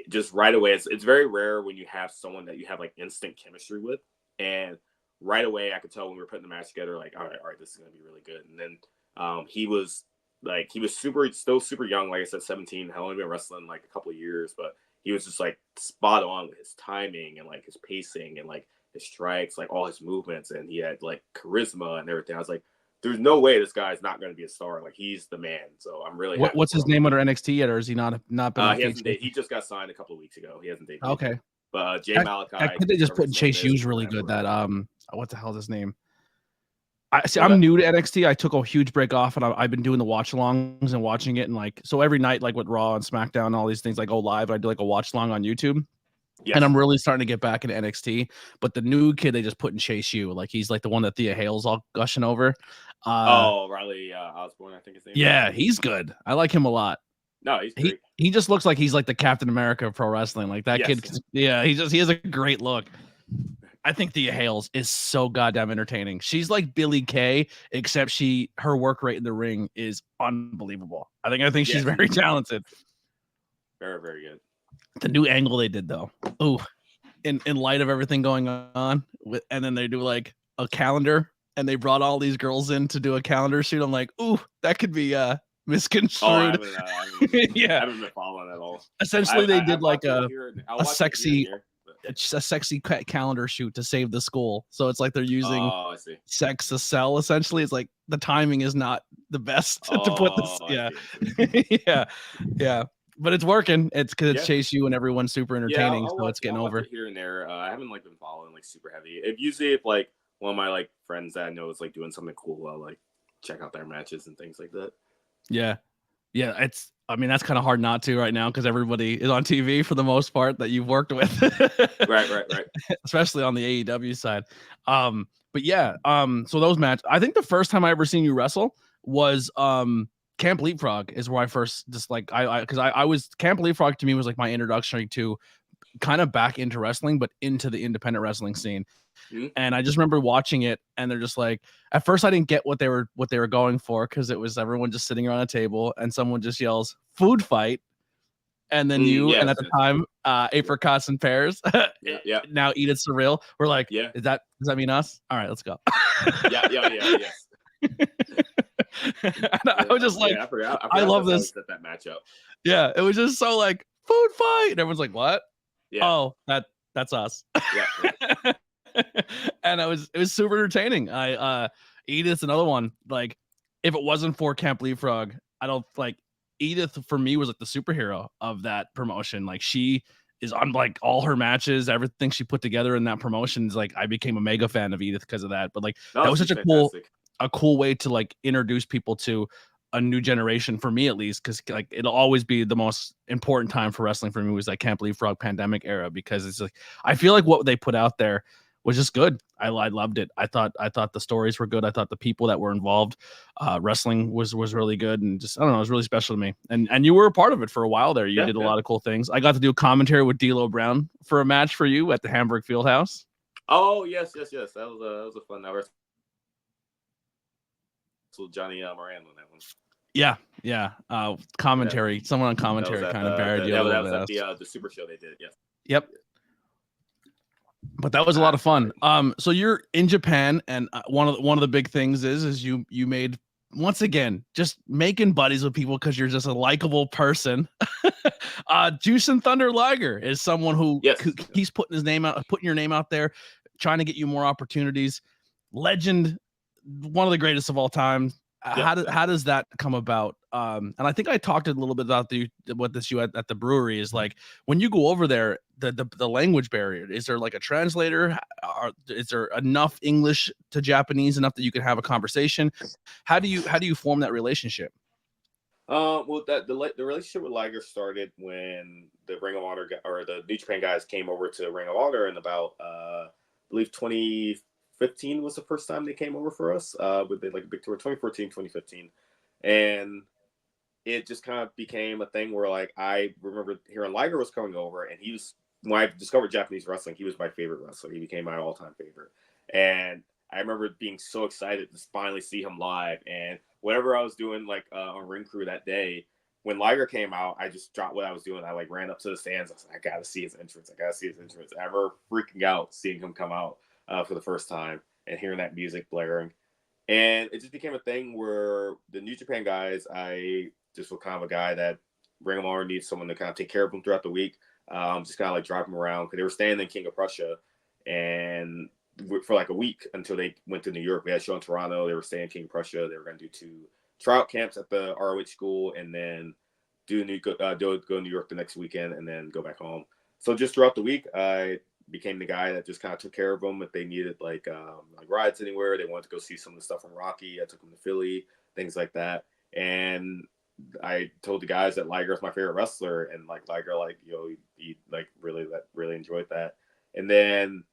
just right away, it's very rare when you have someone that you have like instant chemistry with, and right away I could tell when we were putting the match together, like all right, this is gonna be really good. And then he was still super young, like I said, 17. Had only been wrestling like a couple of years, but he was just like spot on with his timing and like his pacing and like his strikes, like all his movements, and he had like charisma and everything. I was like, there's no way this guy's not going to be a star. Like he's the man. So I'm really happy. What's his name under NXT yet, or is he not been? He just got signed a couple of weeks ago. He hasn't debuted. Okay. But Jay Malachi. I think they just put in Chase U's really good. That what the hell is his name? I'm new to NXT. I took a huge break off, and I've been doing the watch alongs and watching it, and like so every night, like with Raw and SmackDown, and all these things, like go live. I do like a watch along on YouTube. Yes. And I'm really starting to get back into NXT. But the new kid they just put in Chase U, like he's like the one that Thea Hale's all gushing over. Riley Osborne, I think his name. Yeah, he's good. I like him a lot. No, he's great. He just looks like he's like the Captain America of pro wrestling. Like that kid. Yeah, he has a great look. I think Thea Hales is so goddamn entertaining. She's like Billie Kay, except her work rate in the ring is unbelievable. I think she's very talented. Very, very good. The new angle they did though. Oh, in light of everything going on, and then they do like a calendar, and they brought all these girls in to do a calendar shoot. I'm like, ooh, that could be misconstrued. I haven't been following at all. Essentially, they did like a sexy calendar shoot to save the school. So it's like they're using sex to sell. Essentially, it's like the timing is not the best to put this. Yeah. But it's working. It's because it's Chase U and everyone's super entertaining, so it's getting over. Here and there, I haven't like been following like super heavy. If like one of my like friends that I know is like doing something cool, I'll like check out their matches and things like that. Yeah. I mean, that's kind of hard not to right now because everybody is on TV for the most part that you've worked with. Right. Especially on the AEW side. But yeah. So those matches. I think the first time I ever seen you wrestle was Camp Leapfrog is where I first just like I was Camp Leapfrog to me was like my introduction to kind of back into wrestling, but into the independent wrestling scene. Mm-hmm. And I just remember watching it, and they're just like, at first I didn't get what they were going for, because it was everyone just sitting around a table and someone just yells food fight, and then and at the time apricots and pears. Yeah. Now Edith Surreal. We're like, yeah. does that mean us? All right, let's go. yeah. I was just like, I forgot I love this. That matchup. Yeah, it was just so like food fight, and everyone's like, what? Yeah. Oh, that's us. Yeah. And it was super entertaining. Edith's another one. Like, if it wasn't for Camp Leapfrog, I don't like Edith for me was like the superhero of that promotion. Like, she is on like all her matches, everything she put together in that promotion is like, I became a mega fan of Edith because of that. But like, that was such fantastic. a cool way to like introduce people to a new generation, for me at least, because like it'll always be the most important time for wrestling for me was like Camp Leapfrog pandemic era, because it's like I feel like what they put out there was just good. I loved it. I thought the stories were good. I thought the people that were involved, wrestling was really good, and just I don't know, it was really special to me. And you were a part of it for a while there. You did a lot of cool things. I got to do a commentary with D'Lo Brown for a match for you at the Hamburg Fieldhouse. Oh yes. That was a fun hour. So Johnny Moran on that one. Yeah. Commentary. Yeah. Someone on commentary kind of buried you a little bit. That was the super show they did. Yes. Yep. But that was a lot of fun. So you're in Japan, and one of the big things is you made, once again, just making buddies with people because you're just a likable person. Juice and Thunder Liger is someone who he's putting your name out there, trying to get you more opportunities. Legend, one of the greatest of all time. How does that come about? And I think I talked a little bit about what this you at the brewery is like when you go over there, the language barrier. Is there like a translator? Is there enough English to Japanese enough that you can have a conversation? How do you form that relationship? Well, the relationship with Liger started when the Ring of Honor or the New Japan guys came over to Ring of Honor in about I believe 2015 was the first time they came over for us with like a big tour. 2014, 2015, and it just kind of became a thing where like I remember hearing Liger was coming over, and he was, when I discovered Japanese wrestling, he was my favorite wrestler. He became my all-time favorite, and I remember being so excited to finally see him live. And whatever I was doing like on Ring Crew that day, when Liger came out, I just dropped what I was doing. I like ran up to the stands. I was like, I gotta see his entrance. I remember freaking out seeing him come out for the first time and hearing that music blaring. And it just became a thing where the New Japan guys, I just was kind of a guy that Ring of Honor needs someone to kind of take care of them throughout the week. Just kind of like drive them around because they were staying in King of Prussia and for like a week until they went to New York. We had a show in Toronto. They were staying in King of Prussia. They were going to do 2 tryout camps at the ROH school and then go to New York the next weekend and then go back home. So just throughout the week, I became the guy that just kind of took care of them if they needed like rides anywhere. They wanted to go see some of the stuff from Rocky. I took them to Philly, things like that. And I told the guys that Liger is my favorite wrestler, and like Liger, like he like really enjoyed that. And then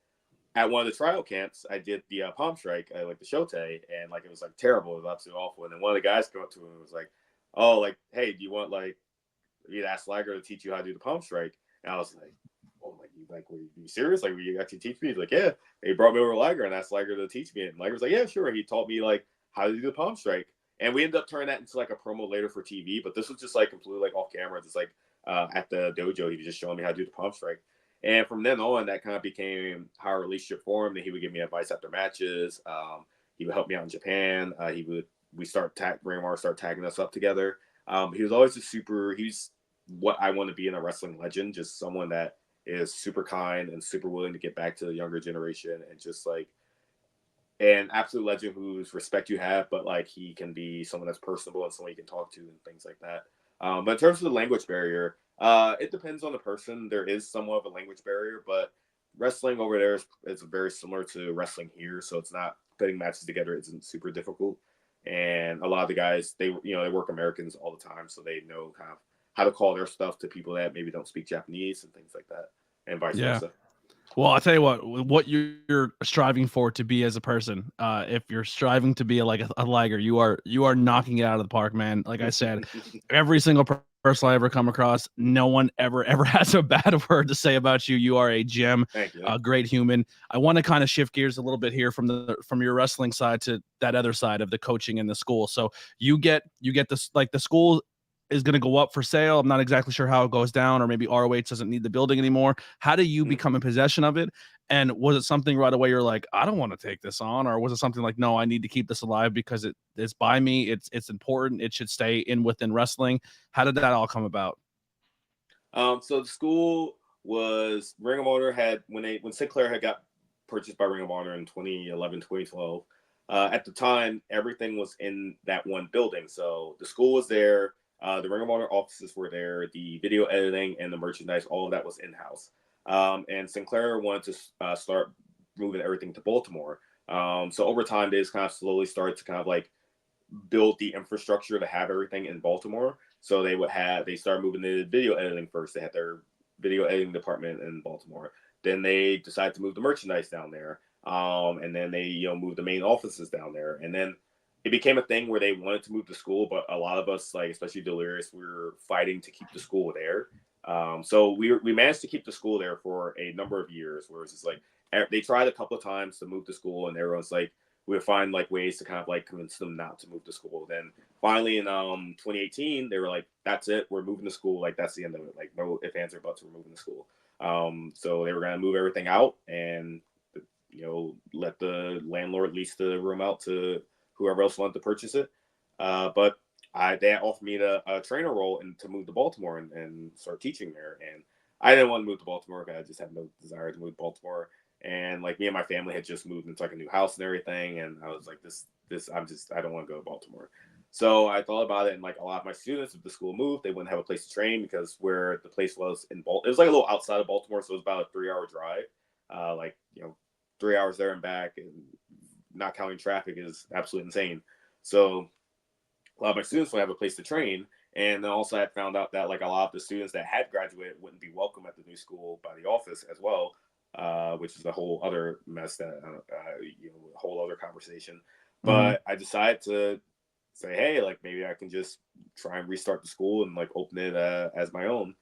at one of the trial camps, I did the palm strike, like the shote, and like it was like terrible, it was absolutely awful. And then one of the guys came up to him and was like, "Oh, like hey, do you want like you'd ask Liger to teach you how to do the palm strike?" And I was like, "Oh, were you serious? Like, will you actually teach me?" He's like, "Yeah." And he brought me over to Liger and asked Liger to teach me it. And Liger was like, "Yeah, sure." He taught me like how to do the palm strike. And we ended up turning that into like a promo later for TV, but this was just like completely like off camera. Just like at the dojo, he was just showing me how to do the palm strike. And from then on, that kind of became how our relationship formed. And he would give me advice after matches. He would help me out in Japan. Ring of Honor start tagging us up together. He was always he's what I want to be in a wrestling legend, just someone that is super kind and super willing to get back to the younger generation and just like an absolute legend whose respect you have, but like he can be someone that's personable and someone you can talk to and things like that. But in terms of the language barrier, it depends on the person. There is somewhat of a language barrier, but wrestling over there is very similar to wrestling here. So it's not putting matches together isn't super difficult. And a lot of the guys, they work Americans all the time. So they know kind of how to call their stuff to people that maybe don't speak Japanese and things like that and vice versa. Well, I'll tell you what you're striving for to be as a person. If you're striving to be like a Liger, you are knocking it out of the park, man. Like I said, every single person I ever come across. No one ever has a bad word to say about you. You are a gem, Thank you. a great human. I want to kind of shift gears a little bit here from your wrestling side to that other side of the coaching in the school. So you get this, like, the school is going to go up for sale. I'm not exactly sure how it goes down, or maybe ROH doesn't need the building anymore. How do you become in possession of it? And was it something right away you're like, I don't want to take this on? Or was it something like, no, I need to keep this alive because it's by me. It's important. It should stay within wrestling. How did that all come about? So the school was Ring of Honor had when Sinclair had got purchased by Ring of Honor in 2011, 2012. At the time, everything was in that one building. So the school was there. The Ring of Honor offices were there. The video editing and the merchandise, all of that was in-house. And Sinclair wanted to start moving everything to Baltimore. So over time, they just kind of slowly started to kind of like build the infrastructure to have everything in Baltimore. So they started moving the video editing first. They had their video editing department in Baltimore. Then they decided to move the merchandise down there. And then they, moved the main offices down there. And then it became a thing where they wanted to move the school, but a lot of us, like especially Delirious, we were fighting to keep the school there. So we managed to keep the school there for a number of years, where it's just like they tried a couple of times to move the school, and everyone's like, we would find like ways to kind of like convince them not to move the school. Then finally in 2018, they were like, that's it, we're moving the school. Like that's the end of it. Like no ifs, ands, or buts, we're moving the school. So they were gonna move everything out and let the landlord lease the room out to whoever else wanted to purchase it. But they offered me a trainer role and to move to Baltimore and start teaching there. And I didn't want to move to Baltimore because I just had no desire to move to Baltimore. And like me and my family had just moved into like a new house and everything. And I was like, I don't want to go to Baltimore. So I thought about it, and like a lot of my students, if the school moved, they wouldn't have a place to train because where the place was in Baltimore, it was like a little outside of Baltimore. So it was about a 3-hour drive, 3 hours there and back, and not counting traffic is absolutely insane. So a lot of my students would have a place to train. And then also I found out that like a lot of the students that had graduated wouldn't be welcome at the new school by the office as well, which is a whole other mess that, a whole other conversation. But I decided to say, hey, like maybe I can just try and restart the school and like open it as my own.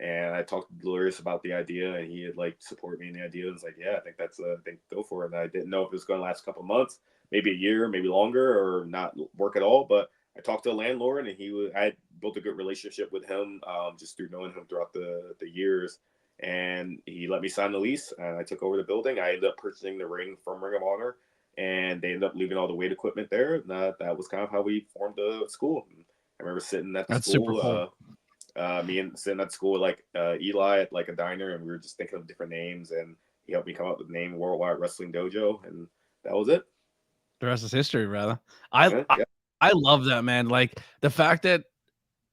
And I talked to Delirious about the idea, and he had like supported me in the idea. And was like, yeah, I think go for it. And I didn't know if it was going to last a couple of months, maybe a year, maybe longer, or not work at all. But I talked to the landlord, and I had built a good relationship with him just through knowing him throughout the years. And he let me sign the lease, and I took over the building. I ended up purchasing the ring from Ring of Honor, and they ended up leaving all the weight equipment there. And that was kind of how we formed the school. And I remember sitting at the That's school. super cool. Me and sitting at school with like Eli at like a diner, and we were just thinking of different names, and he helped me come up with the name Worldwide Wrestling Dojo, and that was it. The rest is history, brother. Yeah. I love that, man. Like the fact that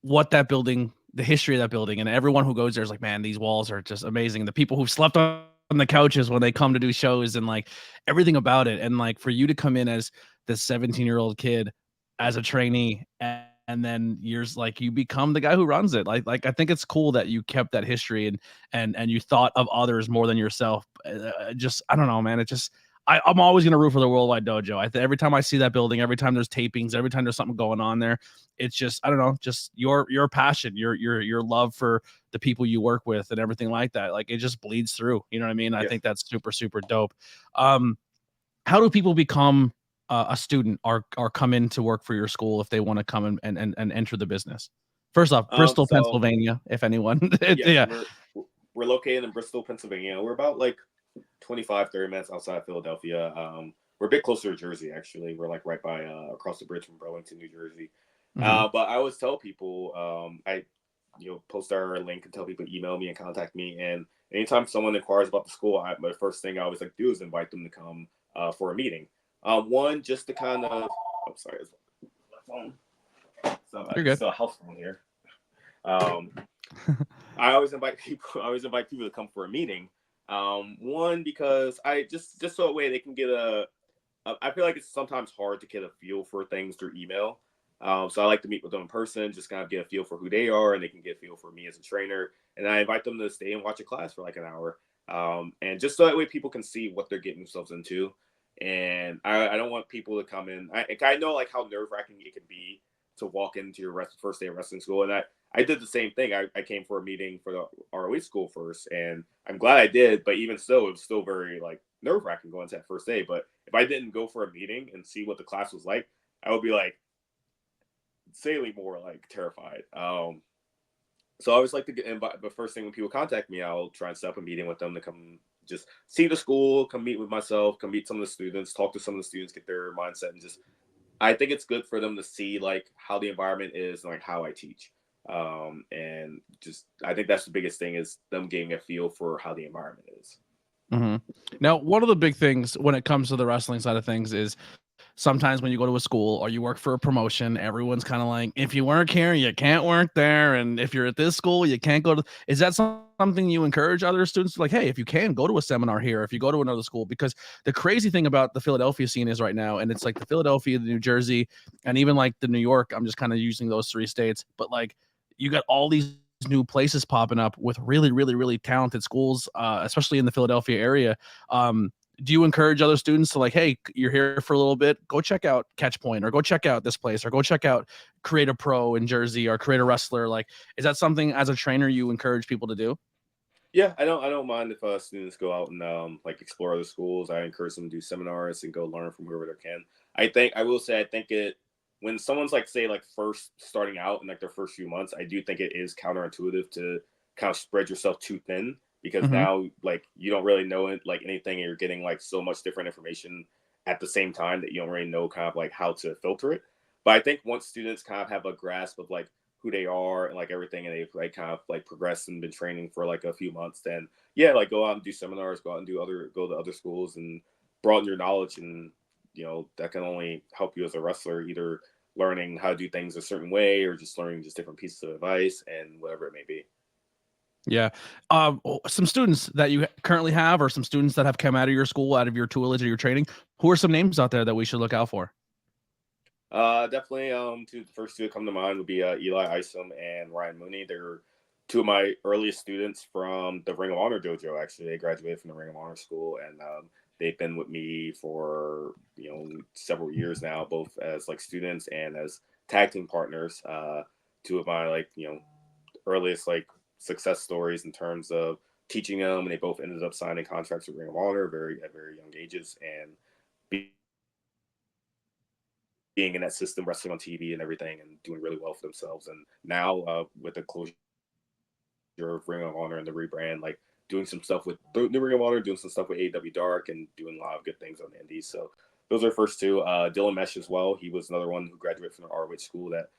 the history of that building, and everyone who goes there is like, man, these walls are just amazing. The people who've slept on the couches when they come to do shows, and like everything about it. And like for you to come in as this 17-year-old kid as a trainee, and then years like you become the guy who runs it. Like I think it's cool that you kept that history and you thought of others more than yourself. Just I don't know, man. It just I'm always gonna root for the Worldwide Dojo. Every time I see that building, every time there's tapings, every time there's something going on there, it's just I don't know, just your passion, your love for the people you work with and everything like that. Like it just bleeds through. You know what I mean? I think that's super super dope. How do people become a student or come in to work for your school if they want to come and enter the business? First off, Bristol, Pennsylvania, if anyone. We're located in Bristol, Pennsylvania. We're about like 25, 30 minutes outside Philadelphia. We're a bit closer to Jersey, actually. We're like right by across the bridge from Burlington, New Jersey. But I always tell people, I post our link and tell people email me and contact me. And anytime someone inquires about the school, the first thing I always like to do is invite them to come for a meeting. One, just to kind of, I'm sorry, it's my phone. You're good. Still a house phone here. I always invite people to come for a meeting. One, because I just so that way they can get I feel like it's sometimes hard to get a feel for things through email. So I like to meet with them in person, just kind of get a feel for who they are, and they can get a feel for me as a trainer. And I invite them to stay and watch a class for like an hour. And just so that way people can see what they're getting themselves into. And I don't want people to come in. I know like how nerve-wracking it can be to walk into your first day of wrestling school. And I I did the same thing. I came for a meeting for the ROH school first, and I'm glad I did. But even so, it was still very like nerve wracking going to that first day. But if I didn't go for a meeting and see what the class was like, I would be like insanely more like terrified. So I always like to get in. But first thing when people contact me, I'll try and set up a meeting with them to come just see the school, come meet with myself, come meet some of the students, talk to some of the students, get their mindset, and just I think it's good for them to see like how the environment is and like how I teach. And just I think that's the biggest thing is them getting a feel for how the environment is. Mm-hmm. Now, one of the big things when it comes to the wrestling side of things is sometimes when you go to a school or you work for a promotion, everyone's kind of like, if you work here, you can't work there. And if you're at this school, you can't go to. Is that something you encourage other students to like, hey, if you can go to a seminar here, if you go to another school? Because the crazy thing about the Philadelphia scene is right now, and it's like the Philadelphia, the New Jersey, and even like the New York, I'm just kind of using those 3 states, but like you got all these new places popping up with really, really, really talented schools, especially in the Philadelphia area. Do you encourage other students to like, hey, you're here for a little bit, go check out Catch Point or go check out this place or go check out Create a Pro in Jersey or Create a Wrestler? Like, is that something as a trainer you encourage people to do? Yeah, I don't mind if students go out and like explore other schools. I encourage them to do seminars and go learn from whoever they can. I will say I think it when someone's like say like first starting out in like their first few months, I do think it is counterintuitive to kind of spread yourself too thin because now like you don't really know it like anything and you're getting like so much different information at the same time that you don't really know kind of like how to filter it. But I think once students kind of have a grasp of like who they are and like everything and they've like kind of like progressed and been training for like a few months, then yeah, like go out and do seminars, go out and go to other schools and broaden your knowledge. And that can only help you as a wrestler, either learning how to do things a certain way or just learning just different pieces of advice and whatever it may be. Yeah. Some students that you currently have or some students that have come out of your school, out of your tutelage or your training, who are some names out there that we should look out for? Definitely. The first two that come to mind would be Eli Isom and Ryan Mooney. They're two of my earliest students from the Ring of Honor Dojo. Actually, they graduated from the Ring of Honor school, and they've been with me for several years now, both as like students and as tag team partners. Two of my like earliest like success stories in terms of teaching them, and they both ended up signing contracts with Ring of Honor at very young ages, and being in that system, wrestling on TV and everything, and doing really well for themselves. And now with the closure of Ring of Honor and the rebrand, like doing some stuff with the Ring of Honor, doing some stuff with AEW Dark, and doing a lot of good things on the indies. So those are the first two. Dylan Mesh as well. He was another one who graduated from the ROH school. That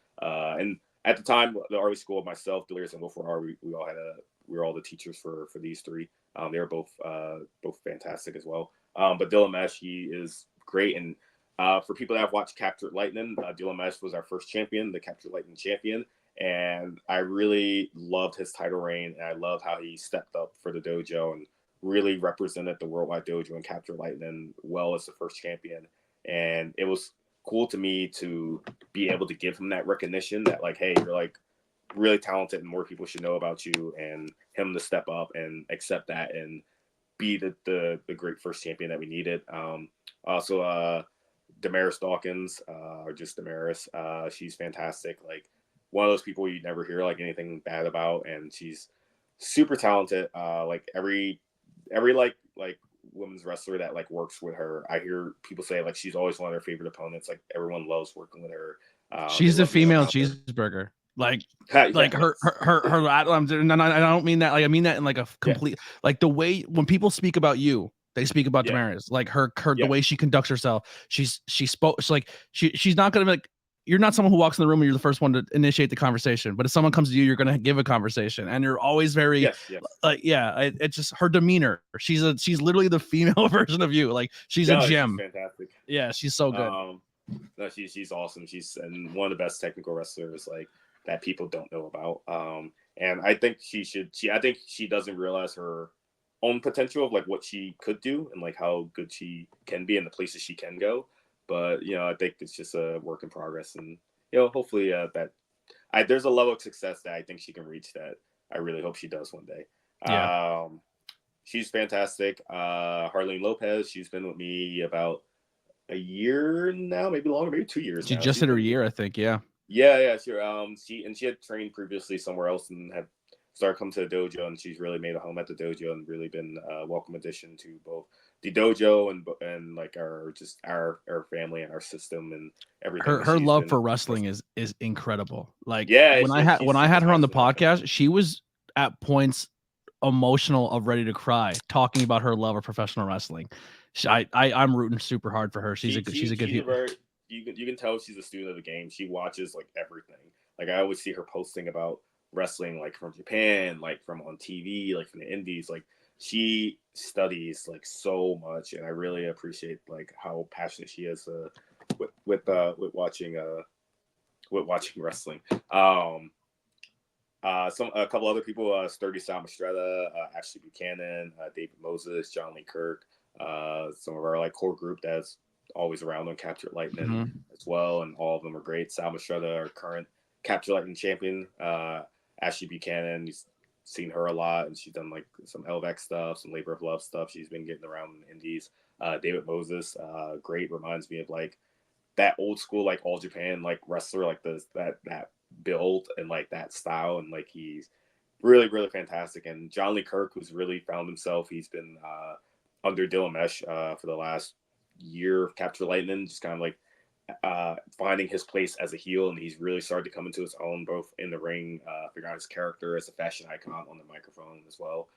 and at the time, the ROH school, myself, Delirious, and Wolf R, we were all the teachers for these three. They were both fantastic as well. But Dylan Mesh, he is great. And for people that have watched Captured Lightning, Dylan Mesh was our first champion, the Captured Lightning champion. And I really loved his title reign. And I love how he stepped up for the dojo and really represented the Worldwide Dojo and Captured Lightning well as the first champion. And it was cool to me to be able to give him that recognition that like, hey, you're like really talented and more people should know about you, and him to step up and accept that and be the great first champion that we needed. Also, Damaris Dawkins, or just Damaris, she's fantastic. Like one of those people you never hear like anything bad about, and she's super talented. Like every like women's wrestler that like works with her, I hear people say like she's always one of their favorite opponents. Like everyone loves working with her. She's the female cheeseburger. Like her. I don't mean that. Like I mean that in like a complete like the way when people speak about you, they speak about Damaris. Like her the way she conducts herself. She's not gonna be like, you're not someone who walks in the room and you're the first one to initiate the conversation. But if someone comes to you, you're going to give a conversation, and you're always very, it's just her demeanor. She's literally the female version of you. Like she's a gem. She's fantastic. Yeah, she's so good. No, she's awesome. She's and one of the best technical wrestlers like that people don't know about. And I think I think she doesn't realize her own potential of like what she could do and like how good she can be and the places she can go. But I think it's just a work in progress, and hopefully there's a level of success that I think she can reach that I really hope she does one day. Yeah. She's fantastic. Harleen Lopez, she's been with me about a year now, maybe longer, maybe 2 years. She just hit her year, I think. Yeah. Yeah, sure. She had trained previously somewhere else and had started coming to the dojo, and she's really made a home at the dojo and really been a welcome addition to both the dojo and like our family and our system and everything. Her She's love been for wrestling is incredible. Like yeah, when she's I super had her on the passionate about that. podcast, she was at points emotional of ready to cry talking about her love of professional wrestling. I'm rooting super hard for her. She's a good She's a heel. very you can tell she's a student of the game. She watches like everything. Like I always see her posting about wrestling like from Japan, like from on TV, like from the indies. Like she studies like so much, and I really appreciate like how passionate she is with watching wrestling. Um, a couple other people, Sturdy Salmastretta, Ashley Buchanan, David Moses, John Lee Kirk, some of our like core group that's always around on Capture Lightning as well, and all of them are great. Salmastretta, our current Capture Lightning champion, Ashley Buchanan, you've seen her a lot, and she's done like some LVAC stuff, some Labor of Love stuff. She's been getting around in the indies. David Moses, great, reminds me of like that old school like all Japan like wrestler, like that build and like that style, and like he's really fantastic. And John Lee Kirk, who's really found himself, he's been under Dylan Mesh for the last year of Capture Lightning, just kind of like finding his place as a heel, and he's really started to come into his own both in the ring, figure out his character as a fashion icon on the microphone as well.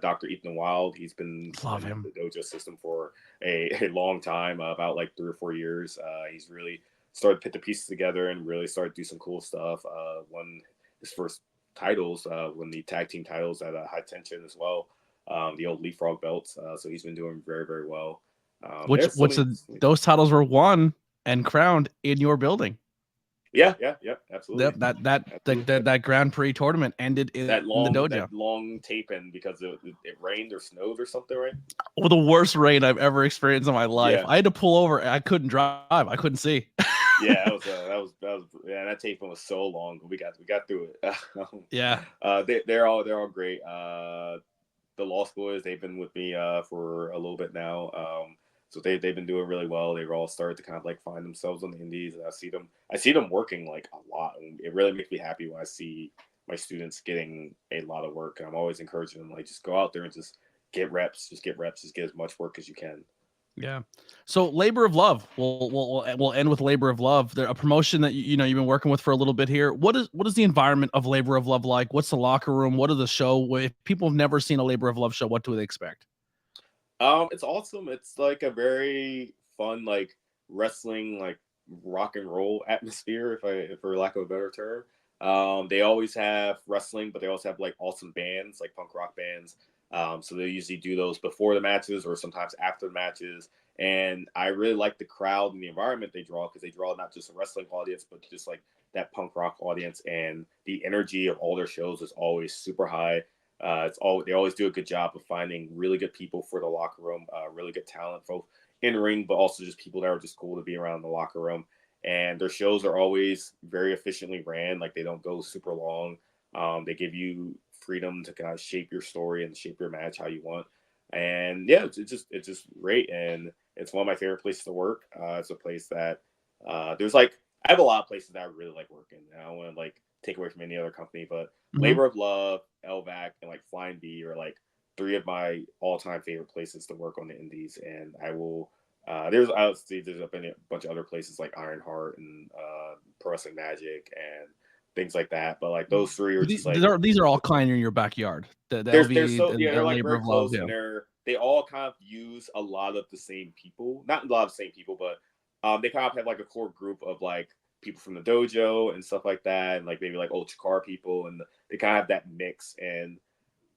Dr. Ethan Wild, he's been Love in him. the dojo system for a long time, about like 3 or 4 years. He's really started to put the pieces together and really started to do some cool stuff. Won his first titles, won the tag team titles at High Tension as well, the old Leapfrog belts. So he's been doing very well. Those titles were won and crowned in your building. Yeah, absolutely. That Grand Prix tournament ended in the dojo. That long tape in because it rained or snowed or something, right? Well, the worst rain I've ever experienced in my life. Yeah. I had to pull over. I couldn't drive. I couldn't see. Yeah, that was yeah. That tape in was so long, but we got through it. Yeah. They're all great. The Law Schoolers, they've been with me for a little bit now. So they've been doing really well. They've all started to kind of like find themselves on the indies. And I see them working like a lot, and it really makes me happy when I see my students getting a lot of work. And I'm always encouraging them like just go out there and just get reps, just get as much work as you can. Yeah. So Labor of Love, we'll end with Labor of Love. They're a promotion that you've been working with for a little bit here. What is the environment of Labor of Love like? What's the locker room? What are the show? If people have never seen a Labor of Love show, what do they expect? It's awesome. It's like a very fun, like wrestling, like rock and roll atmosphere, if for lack of a better term. They always have wrestling, but they also have like awesome bands, like punk rock bands. So they usually do those before the matches or sometimes after the matches. And I really like the crowd and the environment they draw, because they draw not just a wrestling audience, but just like that punk rock audience. And the energy of all their shows is always super high. They always do a good job of finding really good people for the locker room, really good talent, both in ring, but also just people that are just cool to be around the locker room. And their shows are always very efficiently ran. Like they don't go super long. They give you freedom to kind of shape your story and shape your match how you want. And yeah, it's just great. And it's one of my favorite places to work. It's a place that there's like, I have a lot of places that I really like working. I don't want to like take away from any other company, but Labor of Love, LVAC, and like Flying B are like 3 of my all-time favorite places to work on the indies. And I will there's a bunch of other places like Ironheart and Pro Wrestling Magic and things like that. But like those 3 are just like these are all kind of in your backyard. The they're LV, so yeah, they're like Labor very of Love, close, and they all kind of use a lot of the same people. Not a lot of the same people, but they kind of have like a core group of like people from the dojo and stuff like that, and like maybe like old Chikara people, and they kind of have that mix, and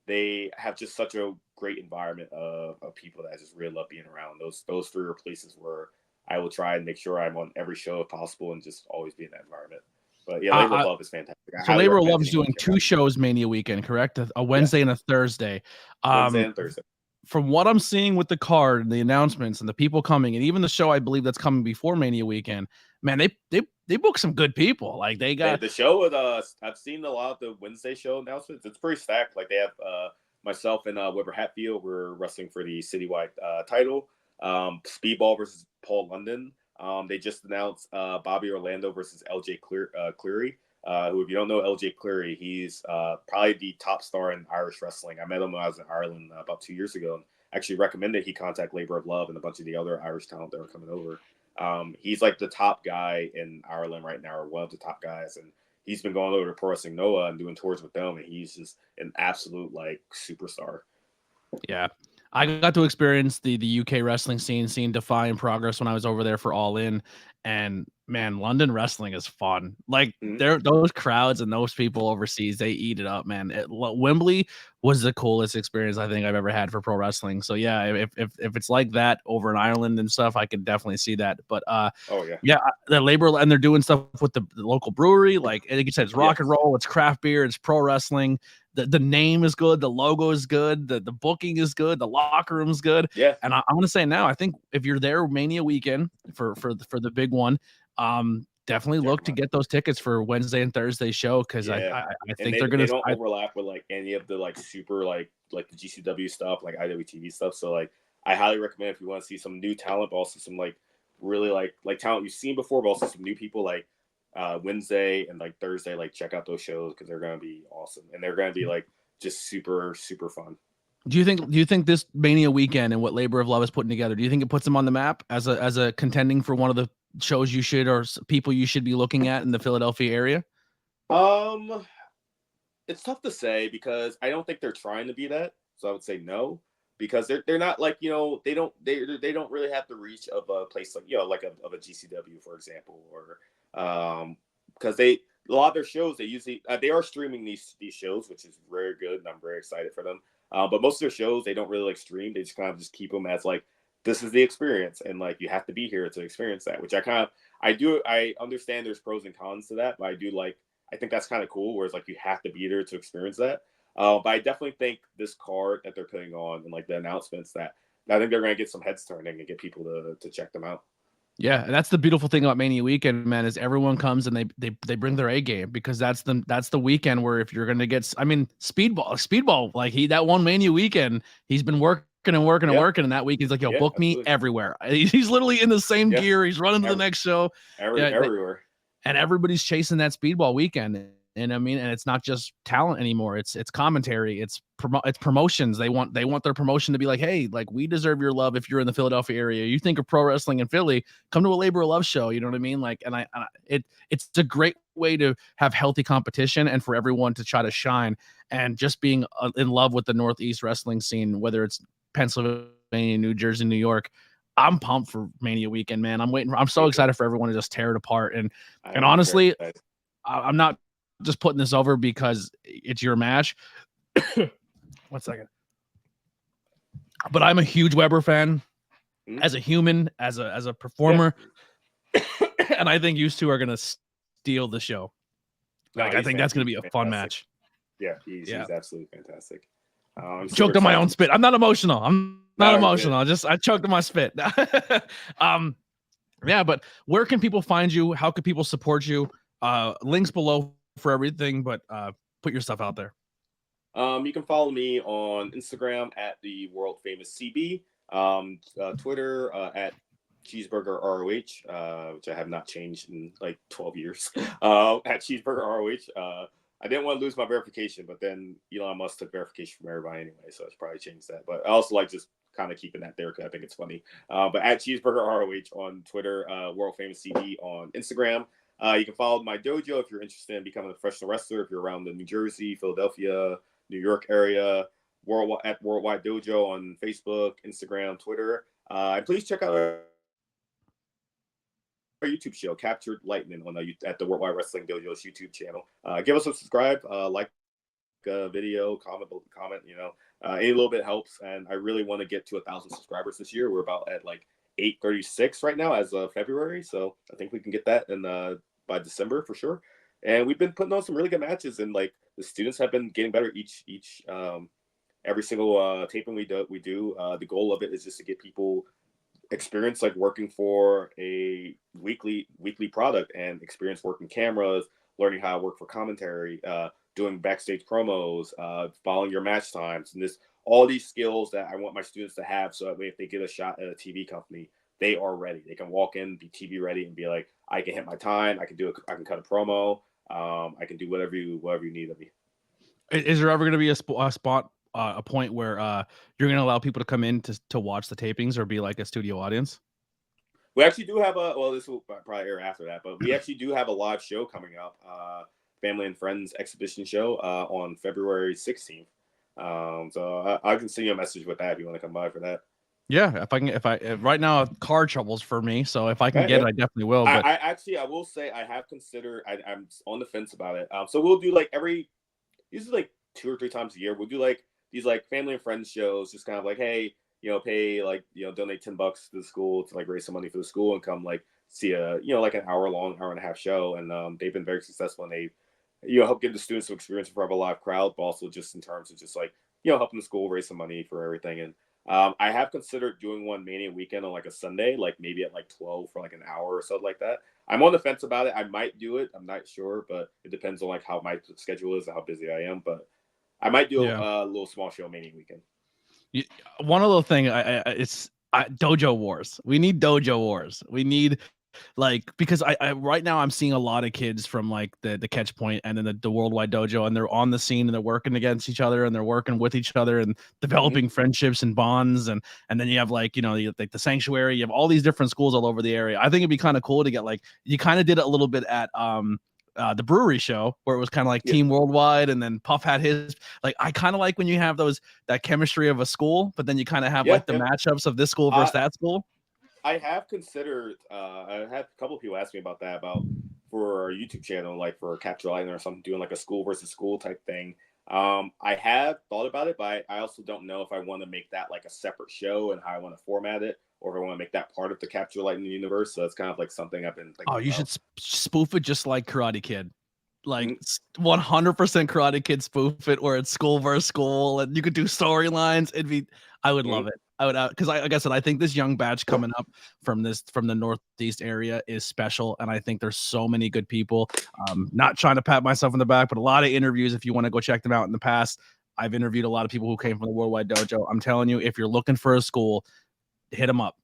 they have just such a great environment of people that I just really love being around. Those 3 are places where I will try and make sure I'm on every show if possible and just always be in that environment. But yeah, Labor of Love is fantastic. So Labor of Love is doing 2 shows Mania weekend, correct? A Wednesday and a Thursday. Wednesday and Thursday. From what I'm seeing with the card and the announcements and the people coming, and even the show I believe that's coming before Mania weekend, man, they book some good people. Like they got the show with I've seen a lot of the Wednesday show announcements. It's pretty stacked. Like they have myself and Weber Hatfield. We're wrestling for the citywide title. Speedball versus Paul London. They just announced Bobby Orlando versus LJ Cleary. Who, if you don't know LJ Cleary, he's probably the top star in Irish wrestling. I met him when I was in Ireland about 2 years ago, and actually recommended he contact Labor of Love and a bunch of the other Irish talent that were coming over. He's like the top guy in Ireland right now, or one of the top guys, and he's been going over to Pro Wrestling Noah and doing tours with them, and he's just an absolute like superstar. Yeah. I got to experience the UK wrestling scene, seeing Defy in progress when I was over there for All In. And man, London wrestling is fun. Like those crowds and those people overseas, they eat it up, man. Wembley was the coolest experience I think I've ever had for pro wrestling. So yeah, if it's like that over in Ireland and stuff, I could definitely see that. But yeah, the labor, and they're doing stuff with the local brewery. Like you said, it's rock and roll, it's craft beer, it's pro wrestling. The name is good, the logo is good, the booking is good, the locker room is good. Yeah. And I'm gonna say now, I think if you're there Mania weekend for the big one, definitely look to get those tickets for Wednesday and Thursday show, because I think they're gonna. They don't overlap with like any of the like super like the GCW stuff, like IWTV stuff. So like I highly recommend if you want to see some new talent, but also some like really like talent you've seen before, but also some new people like Wednesday and like Thursday, like check out those shows because they're gonna be awesome and they're gonna be like just super fun. Do you think this Mania weekend and what Labor of Love is putting together, do you think it puts them on the map as a contending for one of the shows you should, or people you should be looking at in the Philadelphia area? It's tough to say because I don't think they're trying to be that. So I would say no, because they're not like, they don't really have the reach of a place like, like of a GCW, for example, or because a lot of their shows, they usually they are streaming these shows, which is very good, and I'm very excited for them. But most of their shows, they don't really like stream. They just kind of just keep them as like, this is the experience, and like you have to be here to experience that. Which I understand there's pros and cons to that, but I think that's kind of cool. Whereas like you have to be there to experience that. But I definitely think this card that they're putting on and like the announcements that I think they're going to get some heads turning and get people to check them out. Yeah, that's the beautiful thing about Mania weekend, man, is everyone comes and they bring their A game, because that's the weekend where if you're gonna get, Speedball, like that one Mania weekend, he's been working and working, and that week he's like, yo, book me everywhere. He's literally in the same gear, he's running to the next show, everywhere, and everybody's chasing that Speedball weekend. And I mean, and it's not just talent anymore. It's commentary. It's promotions. They want their promotion to be like, hey, like we deserve your love. If you're in the Philadelphia area, you think of pro wrestling in Philly, come to a Labor of Love show. You know what I mean? Like, and it's a great way to have healthy competition and for everyone to try to shine, and just being in love with the Northeast wrestling scene, whether it's Pennsylvania, New Jersey, New York. I'm pumped for Mania weekend, man. I'm so excited for everyone to just tear it apart. And honestly, I'm not just putting this over because it's your match. 1 second. But I'm a huge Weber fan as a human, as a performer. And I think you two are going to steal the show. Like, I think that's going to be a fun match. Yeah, he's absolutely fantastic. Choked on my own spit. I'm not emotional. I choked on my spit. Yeah, but where can people find you? How can people support you? Links below for everything, but put your stuff out there. You can follow me on Instagram at the world famous CB, Twitter at Cheeseburger ROH, which I have not changed in like 12 years. At Cheeseburger ROH. I didn't want to lose my verification, but then Elon Musk took verification from everybody anyway, so I should probably change that. But I also like just kind of keeping that there because I think it's funny. But at Cheeseburger ROH on Twitter, world famous CB on Instagram. You can follow my dojo if you're interested in becoming a professional wrestler. If you're around the New Jersey, Philadelphia, New York area, at Worldwide Dojo on Facebook, Instagram, Twitter. And please check out our YouTube show, Captured Lightning, at the Worldwide Wrestling Dojo's YouTube channel. Give us a subscribe, like a video, comment. Any little bit helps. And I really want to get to 1,000 subscribers this year. We're about at like 836 right now as of February. So I think we can get that by December for sure. And we've been putting on some really good matches, and like the students have been getting better each every single taping we do. The goal of it is just to get people experience like working for a weekly product and experience working cameras, learning how to work for commentary, doing backstage promos, following your match times, and all these skills that I want my students to have, so that way if they get a shot at a TV company, they are ready. They can walk in, be TV ready, and be like, I can hit my time. I can cut a promo. I can do whatever you need of me. Is there ever going to be a point where you're going to allow people to come in to watch the tapings or be like a studio audience? We actually do have this will probably air after that, but we actually do have a live show coming up, Family and Friends exhibition show on February 16th. So I can send you a message with that if you want to come by for that. Yeah, if right now car troubles for me, so if I can get it, I definitely will. But I will say I have considered. I'm on the fence about it. So we'll do like these are like 2 or 3 times a year. We'll do like these like family and friends shows, just kind of like, hey, pay like donate $10 to the school to like raise some money for the school and come like see a like an hour and a half show. And they've been very successful, and they help give the students some experience in front of a live crowd, but also just in terms of just like helping the school raise some money for everything. And I have considered doing one Mania weekend on like a Sunday, like maybe at like 12 for like an hour or something like that. I'm on the fence about it. I might do it. I'm not sure, but it depends on like how my schedule is and how busy I am. But I might do a little small show Mania weekend. One little thing, it's Dojo Wars. We need Dojo Wars. We need because I right now I'm seeing a lot of kids from like the Catch Point and then the Worldwide Dojo, and they're on the scene and they're working against each other and they're working with each other and developing friendships and bonds, and then you have like the Sanctuary. You have all these different schools all over the area. I think it'd be kind of cool to get you kind of did it a little bit at the brewery show where it was kind of like Team Worldwide, and then Puff had his I kind of like when you have that chemistry of a school, but then you kind of have the matchups of this school versus that school. I have considered. I had a couple of people ask me about that for our YouTube channel, like for Capture Lightning or something, doing like a school versus school type thing. I have thought about it, but I also don't know if I want to make that like a separate show and how I want to format it, or if I want to make that part of the Capture Lightning universe. So it's kind of like something I've been thinking. Oh, you should spoof it just like Karate Kid. Like 100% Karate Kid spoof it, where it's school versus school, and you could do storylines. I would love it. I would, because like I said, I think this young batch coming up from the Northeast area is special, and I think there's so many good people. Not trying to pat myself on the back, but a lot of interviews. If you want to go check them out in the past, I've interviewed a lot of people who came from the Worldwide Dojo. I'm telling you, if you're looking for a school, hit them up.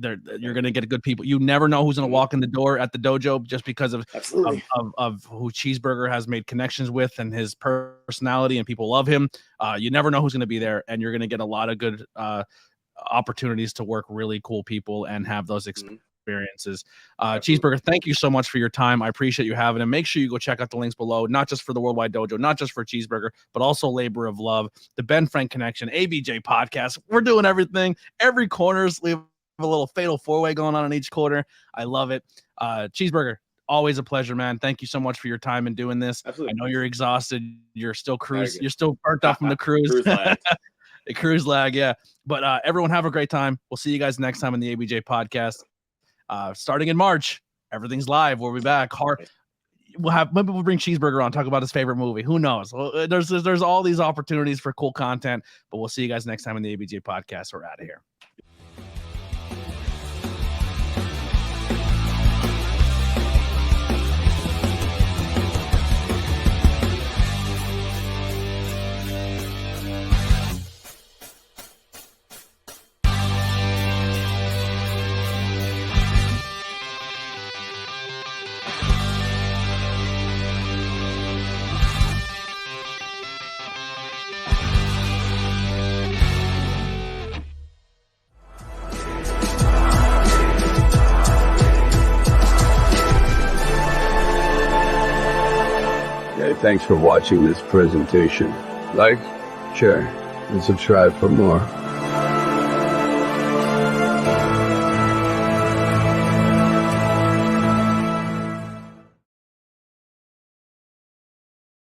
You're going to get good people. You never know who's going to walk in the door at the dojo just because of who Cheeseburger has made connections with and his personality, and people love him. You never know who's going to be there, and you're going to get a lot of good opportunities to work really cool people and have those experiences. Cheeseburger, thank you so much for your time. I appreciate you having him. Make sure you go check out the links below, not just for the Worldwide Dojo, not just for Cheeseburger, but also Labor of Love, the Ben Frank Connection, ABJ Podcast. We're doing everything. Every corners, we have a little fatal 4-way going on in each quarter. I love it. Cheeseburger, always a pleasure, man. Thank you so much for your time in doing this. Absolutely. I know you're exhausted. You're still you're still burnt out from the cruise. Cruise lag. The cruise lag, yeah. But everyone have a great time. We'll see you guys next time in the ABJ Podcast. Starting in March, everything's live. We'll be back. Maybe we'll bring Cheeseburger on, talk about his favorite movie. Who knows? Well, there's all these opportunities for cool content. But we'll see you guys next time in the ABJ Podcast. We're out of here. Thanks for watching this presentation. Like, share, and subscribe for more.